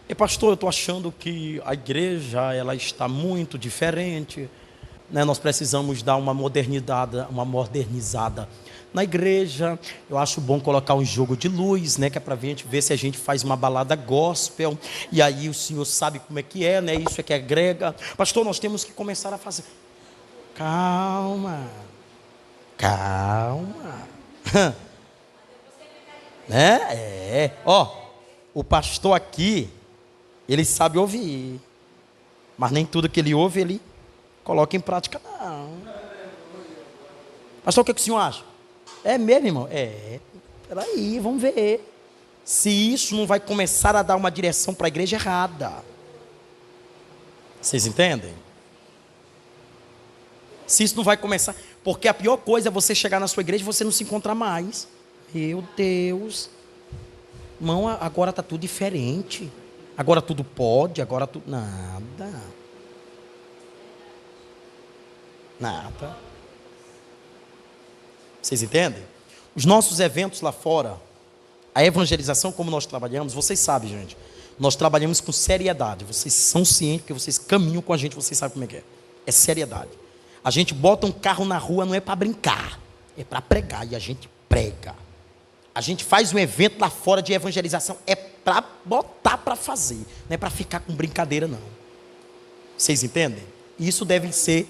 E pastor, eu estou achando que a igreja ela está muito diferente, né? Nós precisamos dar uma modernizada na igreja. Eu acho bom colocar um jogo de luz, né? Que é para a gente ver se a gente faz uma balada gospel. E aí o senhor sabe como é que é, né? Isso é que agrega. Pastor, nós temos que começar a fazer. Calma. Né? Ó, o pastor aqui, ele sabe ouvir. Mas nem tudo que ele ouve, ele coloca em prática, não. Pastor, o que o senhor acha? É mesmo, irmão? Peraí, vamos ver se isso não vai começar a dar uma direção para a igreja errada. Vocês entendem? Se isso não vai começar, porque a pior coisa é você chegar na sua igreja e você não se encontrar mais. Meu Deus, irmão, agora está tudo diferente, agora tudo pode, agora tudo, nada. Vocês entendem? Os nossos eventos lá fora, a evangelização como nós trabalhamos, vocês sabem, gente, nós trabalhamos com seriedade. Vocês são cientes, porque vocês caminham com a gente, vocês sabem como é que é. É seriedade. A gente bota um carro na rua não é para brincar, é para pregar, e a gente prega. A gente faz um evento lá fora de evangelização, é para botar para fazer, não é para ficar com brincadeira não. Vocês entendem? Isso deve ser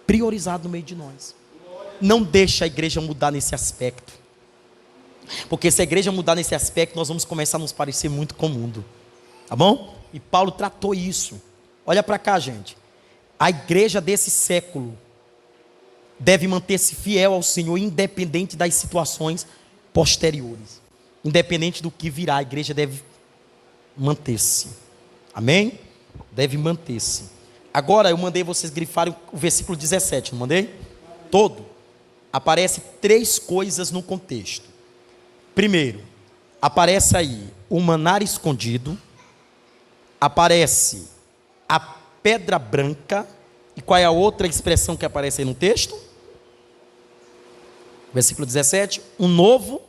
priorizado no meio de nós. Não deixa a igreja mudar nesse aspecto. Porque se a igreja mudar nesse aspecto, nós vamos começar a nos parecer muito com o mundo. Tá bom? E Paulo tratou isso. Olha para cá, gente. A igreja desse século deve manter-se fiel ao Senhor, independente das situações posteriores. Independente do que virá, a igreja deve manter-se. Amém? Deve manter-se. Agora eu mandei vocês grifarem o versículo 17, não mandei? Todo. Aparece três coisas no contexto. Primeiro, aparece aí o maná escondido, aparece a pedra branca, e qual é a outra expressão que aparece aí no texto? Versículo 17, um novo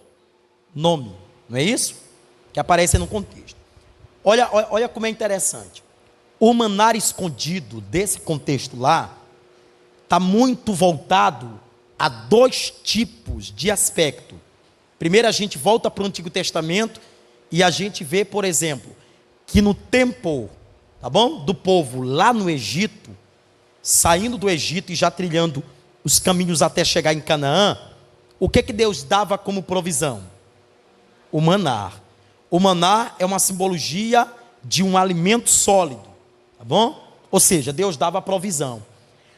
nome, não é isso? Que aparece aí no contexto. Olha como é interessante. O maná escondido desse contexto lá está muito voltado a dois tipos de aspecto. Primeiro a gente volta para o Antigo Testamento e a gente vê, por exemplo, que no tempo, tá bom, do povo lá no Egito, saindo do Egito e já trilhando os caminhos até chegar em Canaã, o que Deus dava como provisão? O maná. O maná é uma simbologia de um alimento sólido, tá bom? Ou seja, Deus dava a provisão.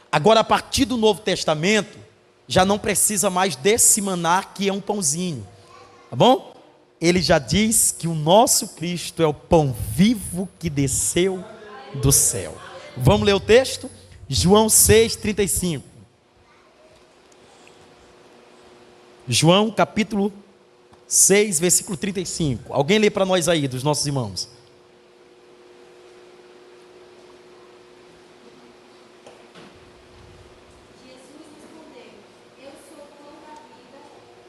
Agora, a partir do Novo Testamento, já não precisa mais desse maná que é um pãozinho, tá bom? Ele já diz que o nosso Cristo é o pão vivo que desceu do céu. Vamos ler o texto? João 6,35. João capítulo 6, versículo 35. Alguém lê para nós aí, dos nossos irmãos. Jesus respondeu: Eu sou o pão da vida,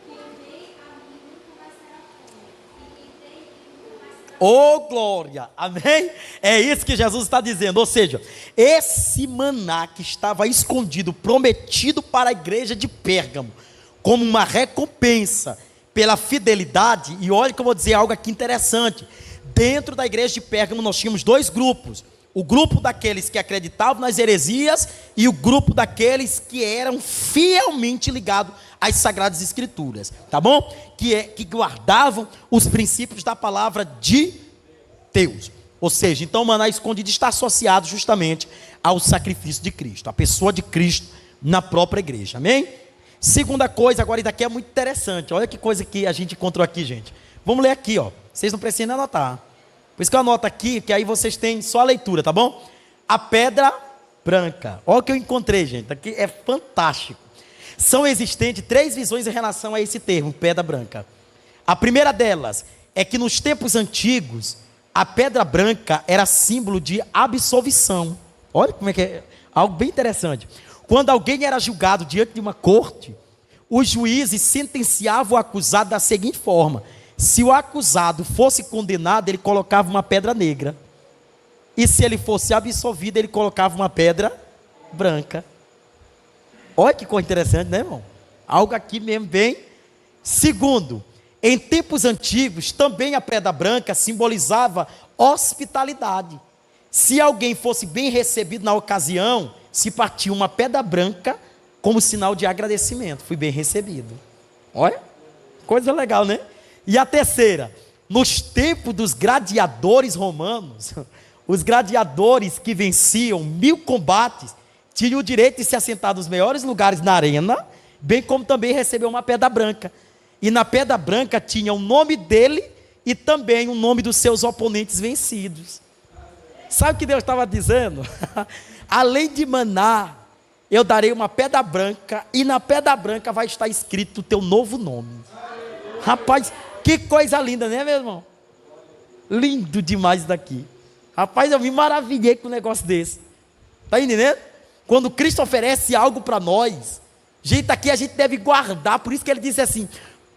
quem vem a mim nunca mais terá fome, e quem tem em mim nunca mais terá Ô glória, amém? É isso que Jesus está dizendo, ou seja, esse maná que estava escondido, prometido para a igreja de Pérgamo, como uma recompensa pela fidelidade. E olha que eu vou dizer algo aqui interessante, dentro da igreja de Pérgamo nós tínhamos dois grupos, o grupo daqueles que acreditavam nas heresias e o grupo daqueles que eram fielmente ligados às Sagradas Escrituras, tá bom? Que guardavam os princípios da palavra de Deus. Ou seja, então o maná escondido está associado justamente ao sacrifício de Cristo, a pessoa de Cristo na própria igreja, amém? Segunda coisa, agora isso daqui é muito interessante, olha que coisa que a gente encontrou aqui, gente. Vamos ler aqui, ó. Vocês não precisam anotar. Por isso que eu anoto aqui, que aí vocês têm só a leitura, tá bom? A pedra branca. Olha o que eu encontrei, gente. Aqui é fantástico. São existentes 3 visões em relação a esse termo, pedra branca. A primeira delas é que nos tempos antigos, a pedra branca era símbolo de absolvição. Olha como é que é. Algo bem interessante. Quando alguém era julgado diante de uma corte, os juízes sentenciavam o acusado da seguinte forma: se o acusado fosse condenado, ele colocava uma pedra negra, e se ele fosse absolvido, ele colocava uma pedra branca. Olha que coisa interessante, né, irmão? Algo aqui mesmo bem. Segundo, em tempos antigos, também a pedra branca simbolizava hospitalidade. Se alguém fosse bem recebido na ocasião, se partia uma pedra branca como sinal de agradecimento. Fui bem recebido. Olha, coisa legal, né? E a terceira, nos tempos dos gladiadores romanos, os gladiadores que venciam 1000 combates, tinham o direito de se assentar nos melhores lugares na arena, bem como também receber uma pedra branca. E na pedra branca tinha o nome dele e também o nome dos seus oponentes vencidos. Sabe o que Deus estava dizendo? Além de maná, eu darei uma pedra branca, e na pedra branca vai estar escrito o teu novo nome. Rapaz, que coisa linda, né, meu irmão? Lindo demais isso daqui. Rapaz, eu me maravilhei com um negócio desse. Está entendendo? Quando Cristo oferece algo para nós, gente, aqui a gente deve guardar. Por isso que ele disse assim: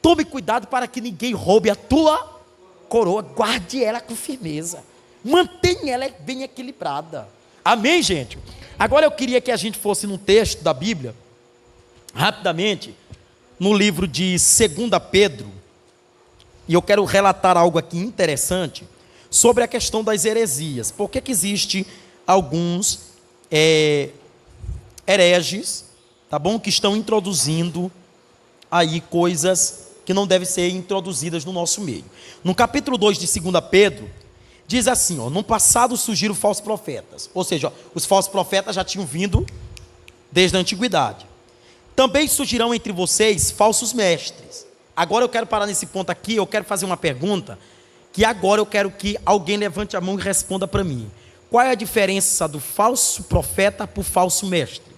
tome cuidado para que ninguém roube a tua coroa. Guarde ela com firmeza. Mantenha ela bem equilibrada. Amém, gente? Agora eu queria que a gente fosse num texto da Bíblia, rapidamente, no livro de 2 Pedro, e eu quero relatar algo aqui interessante sobre a questão das heresias. Por que existe alguns hereges, tá bom? Que estão introduzindo aí coisas que não devem ser introduzidas no nosso meio. No capítulo 2 de 2 Pedro, diz assim, ó: no passado surgiram falsos profetas. Ou seja, ó, os falsos profetas já tinham vindo desde a antiguidade. Também surgirão entre vocês falsos mestres. Agora eu quero parar nesse ponto aqui, eu quero fazer uma pergunta, que agora eu quero que alguém levante a mão e responda para mim. Qual é a diferença do falso profeta para o falso mestre?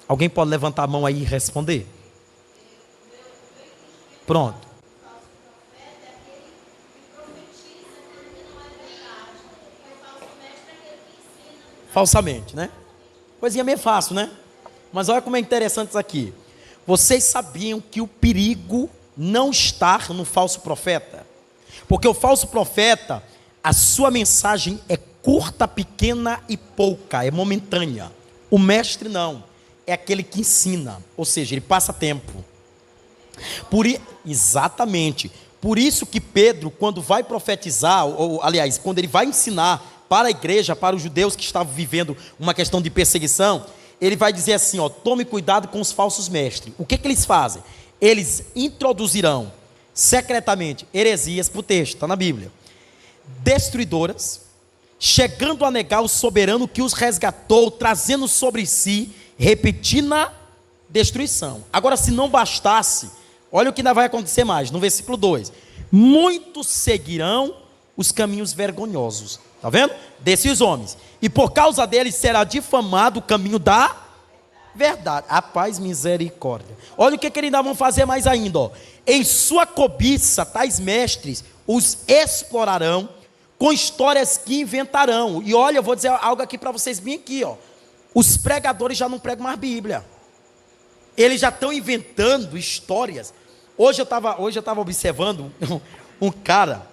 Alguém pode levantar a mão aí e responder? Pronto. Falsamente, né? Coisinha meio fácil, né? Mas olha como é interessante isso aqui. Vocês sabiam que o perigo não está no falso profeta? Porque o falso profeta, a sua mensagem é curta, pequena e pouca, é momentânea. O mestre não, é aquele que ensina, ou seja, ele passa tempo. Exatamente. Por isso que Pedro, quando vai profetizar, ou aliás, quando ele vai ensinar para a igreja, para os judeus que estavam vivendo uma questão de perseguição, ele vai dizer assim, ó: tome cuidado com os falsos mestres. O que eles fazem? Eles introduzirão secretamente heresias, para o texto, está na Bíblia, destruidoras, chegando a negar o soberano que os resgatou, trazendo sobre si repentina destruição. Agora, se não bastasse, olha o que ainda vai acontecer mais, no versículo 2: muitos seguirão os caminhos vergonhosos, está vendo? Desses homens, e por causa deles será difamado o caminho da verdade. A paz, misericórdia. Olha o que eles ainda vão fazer mais ainda, ó. Em sua cobiça, tais mestres os explorarão com histórias que inventarão. E olha, eu vou dizer algo aqui para vocês bem aqui, ó. Os pregadores já não pregam mais Bíblia. Eles já estão inventando histórias. Hoje eu estava observando um cara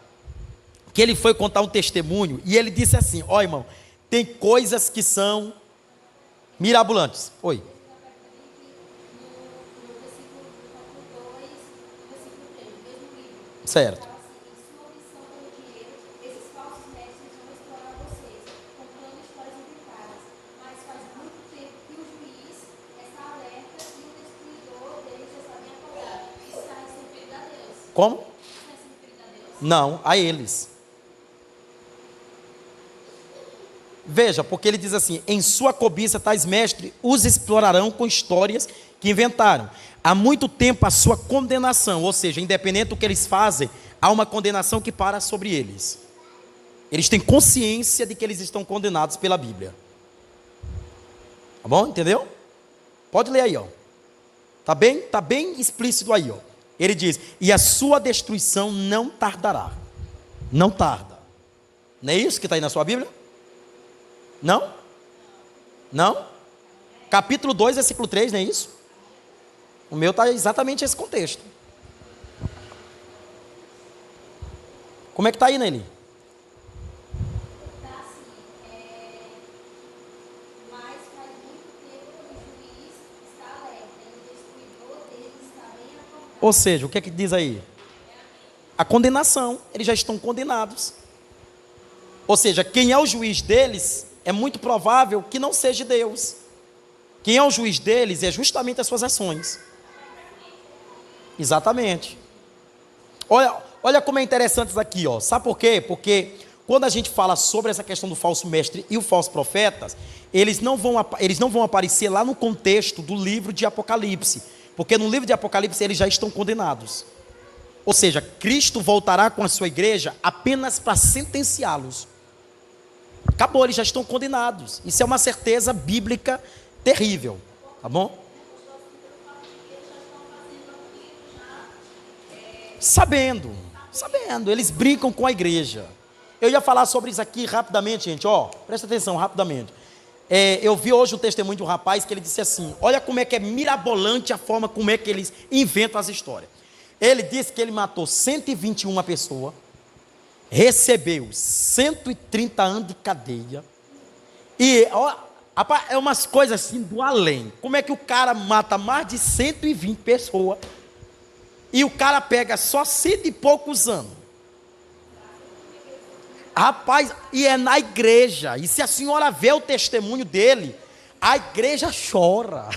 que ele foi contar um testemunho e ele disse assim: ó, irmão, tem coisas que são mirabolantes. Oi. Certo. Como? Não, a eles. Veja, porque ele diz assim: em sua cobiça tais mestres os explorarão com histórias que inventaram. Há muito tempo a sua condenação, ou seja, independente do que eles fazem, há uma condenação que para sobre eles. Eles têm consciência de que eles estão condenados pela Bíblia. Tá bom? Entendeu? Pode ler aí, ó. Tá bem explícito aí, ó. Ele diz: e a sua destruição não tardará. Não tarda. Não é isso que está aí na sua Bíblia? Não? Não? Capítulo 2, versículo 3, não é isso? O meu está exatamente esse contexto. Como é que está aí nele? Ou seja, o que é que diz aí? A condenação, eles já estão condenados. Ou seja, quem é o juiz deles é muito provável que não seja Deus. Quem é o juiz deles é justamente as suas ações. Exatamente. Olha como é interessante isso aqui, ó. Sabe por quê? Porque quando a gente fala sobre essa questão do falso mestre e o falso profeta, eles não vão aparecer lá no contexto do livro de Apocalipse. Porque no livro de Apocalipse eles já estão condenados. Ou seja, Cristo voltará com a sua igreja apenas para sentenciá-los. Acabou, eles já estão condenados. Isso é uma certeza bíblica terrível. Tá bom? Sabendo, eles brincam com a igreja. Eu ia falar sobre isso aqui rapidamente, gente, ó, presta atenção, rapidamente. Eu vi hoje um testemunho de um rapaz que ele disse assim: olha como é que é mirabolante a forma como é que eles inventam as histórias. Ele disse que ele matou 121 pessoas, recebeu 130 anos de cadeia, e ó, rapaz, é umas coisas assim do além. Como é que o cara mata mais de 120 pessoas, e o cara pega só 100 e poucos anos? Rapaz, e é na igreja. E se a senhora vê o testemunho dele, a igreja chora.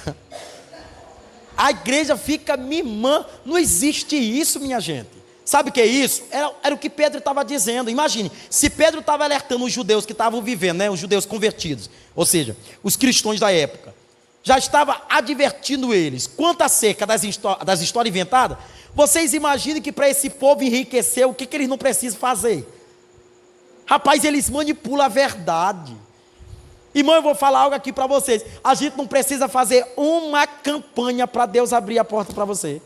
A igreja fica mimando. Não existe isso, minha gente. Sabe o que é isso? Era o que Pedro estava dizendo. Imagine, se Pedro estava alertando os judeus que estavam vivendo, né, os judeus convertidos, ou seja, os cristãos da época, já estava advertindo eles quanto acerca das histórias inventadas. Vocês imaginem que para esse povo enriquecer, o que eles não precisam fazer? Rapaz, eles manipulam a verdade. Irmão, eu vou falar algo aqui para vocês. A gente não precisa fazer uma campanha para Deus abrir a porta para você.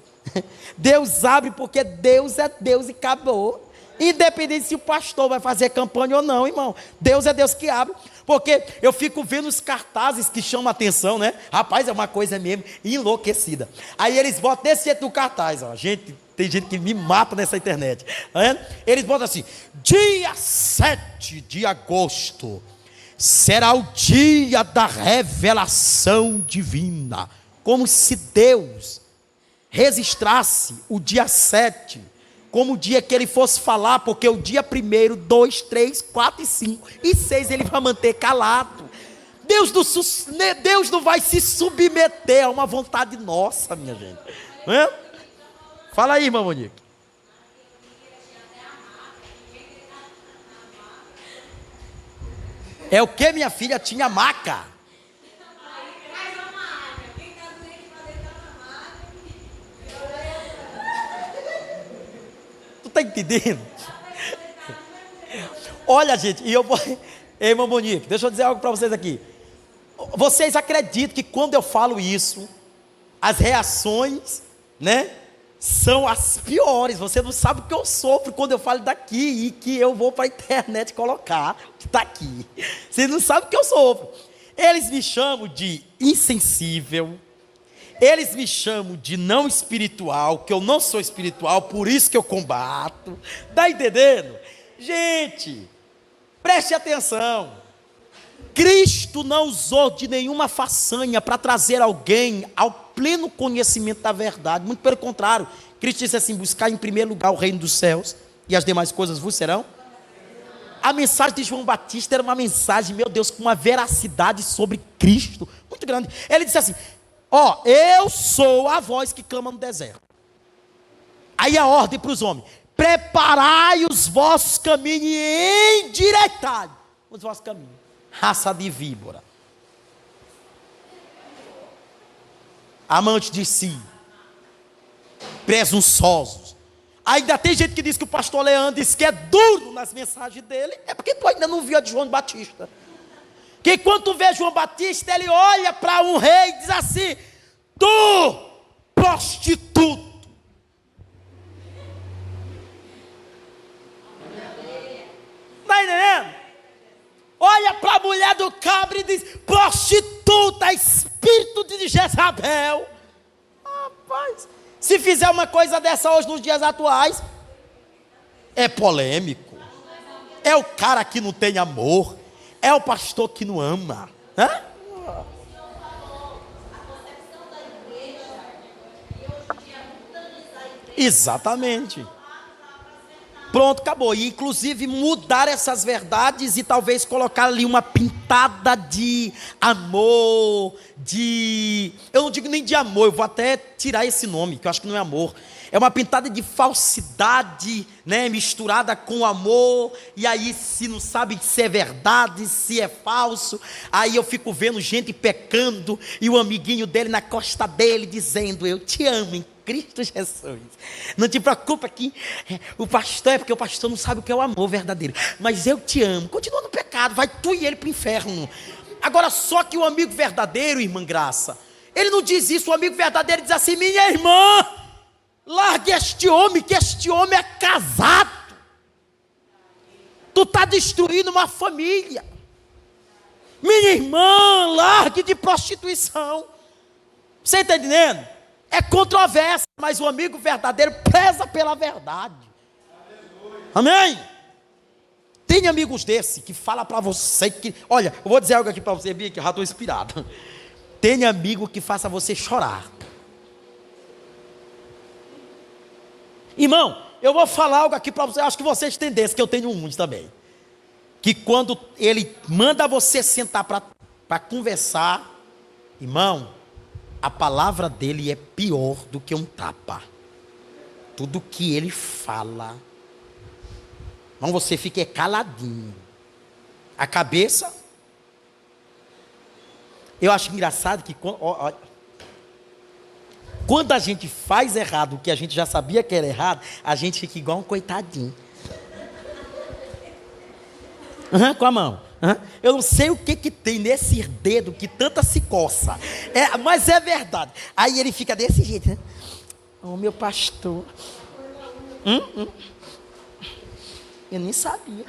Deus abre porque Deus é Deus e acabou. Independente se o pastor vai fazer campanha ou não, irmão. Deus é Deus que abre. Porque eu fico vendo os cartazes que chamam a atenção, né? Rapaz, é uma coisa mesmo enlouquecida. Aí eles botam desse jeito no cartaz, ó. Gente, tem gente que me mata nessa internet. Eles botam assim: dia 7 de agosto será o dia da revelação divina. Como se Deus registrasse o dia 7 como o dia que ele fosse falar, porque o dia 1, 2, 3, 4 e 5 e 6 ele vai manter calado. Deus não vai se submeter a uma vontade nossa, minha gente. Fala aí, irmã Monique. É o que, minha filha? Tinha maca. Tu tá entendendo? Olha, gente, e eu vou... Ei, irmã Monique, deixa eu dizer algo para vocês aqui. Vocês acreditam que quando eu falo isso, as reações, né, são as piores. Você não sabe o que eu sofro quando eu falo daqui e que eu vou para a internet colocar que está aqui. Vocês não sabem o que eu sofro. Eles me chamam de insensível. Eles me chamam de não espiritual, que eu não sou espiritual, por isso que eu combato. Está entendendo? Gente, preste atenção. Cristo não usou de nenhuma façanha para trazer alguém ao pleno conhecimento da verdade. Muito pelo contrário, Cristo disse assim: buscar em primeiro lugar o reino dos céus e as demais coisas vos serão. A mensagem de João Batista era uma mensagem, meu Deus, com uma veracidade sobre Cristo muito grande. Ele disse assim: ó, eu sou a voz que clama no deserto. Aí a ordem para os homens: preparai os vossos caminhos e endireitai os vossos caminhos. Raça de víbora, amante de si, presunçosos. Ainda tem gente que diz que o pastor Leandro diz que é duro nas mensagens dele. É porque tu ainda não viu a de João Batista. Que quando tu vê João Batista, ele olha para um rei e diz assim: tu, prostituto. Está entendendo? Olha para a mulher do cabra e diz: prostituta, espírito de Jezabel. Rapaz, se fizer uma coisa dessa hoje nos dias atuais, é polêmico. É o cara que não tem amor. É o pastor que não ama. Hã? Exatamente. Pronto, acabou. E inclusive mudar essas verdades e talvez colocar ali uma pintada de amor, eu não digo nem de amor, eu vou até tirar esse nome, que eu acho que não é amor. É uma pintada de falsidade, né, misturada com amor. E aí se não sabe se é verdade, se é falso. Aí eu fico vendo gente pecando e o amiguinho dele na costa dele dizendo: eu te amo em Cristo Jesus. Não te preocupa que o pastor, é porque o pastor não sabe o que é o amor verdadeiro. Mas eu te amo. Continua no pecado, vai tu e ele para o inferno. Agora, só que o amigo verdadeiro, irmã Graça, ele não diz isso. O amigo verdadeiro diz assim: minha irmã, largue este homem, que este homem é casado. Tu está destruindo uma família. Minha irmã, largue de prostituição. Você está entendendo? É controverso, mas o amigo verdadeiro preza pela verdade. Amém? Tem amigos desse que fala para você que... Olha, eu vou dizer algo aqui para você, Bia, que eu já estou inspirado. Tem amigo que faça você chorar. Irmão, eu vou falar algo aqui para você, acho que vocês têm desse, que eu tenho uns também. Que quando ele manda você sentar para conversar, irmão, a palavra dele é pior do que um tapa. Tudo que ele fala, não, você fica caladinho. A cabeça, eu acho engraçado que quando a gente faz errado, o que a gente já sabia que era errado, a gente fica igual um coitadinho. Com a mão. Eu não sei o que tem nesse dedo que tanta se coça. Mas é verdade. Aí ele fica desse jeito, né? Oh, meu pastor. Eu nem sabia.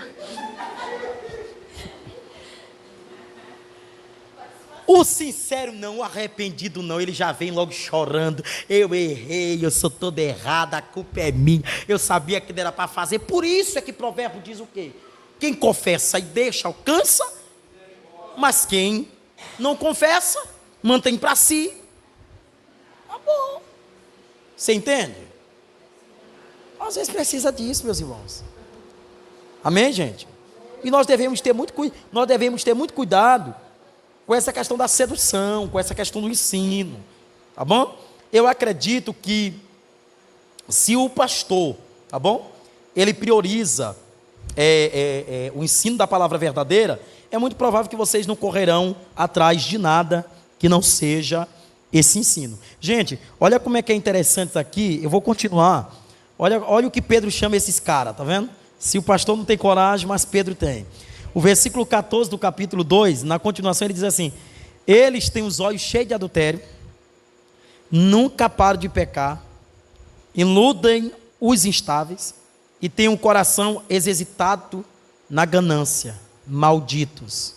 O sincero não, o arrependido não, ele já vem logo chorando. Eu errei, eu sou todo errado, a culpa é minha. Eu sabia que não era para fazer. Por isso é que provérbio diz o quê? Quem confessa e deixa, alcança. Mas quem não confessa, mantém para si. Tá bom. Você entende? Às vezes precisa disso, meus irmãos. Amém, gente? E nós devemos ter muito cuidado com essa questão da sedução, com essa questão do ensino. Tá bom? Eu acredito que se o pastor, tá bom? Ele prioriza o ensino da palavra verdadeira, é muito provável que vocês não correrão atrás de nada que não seja esse ensino. Gente, olha como é que é interessante isso aqui. Eu vou continuar. Olha o que Pedro chama esses caras, tá vendo? Se o pastor não tem coragem, mas Pedro tem. O versículo 14 do capítulo 2, na continuação ele diz assim: Eles têm os olhos cheios de adultério, nunca param de pecar, iludem os instáveis e têm um coração exercitado na ganância. Malditos.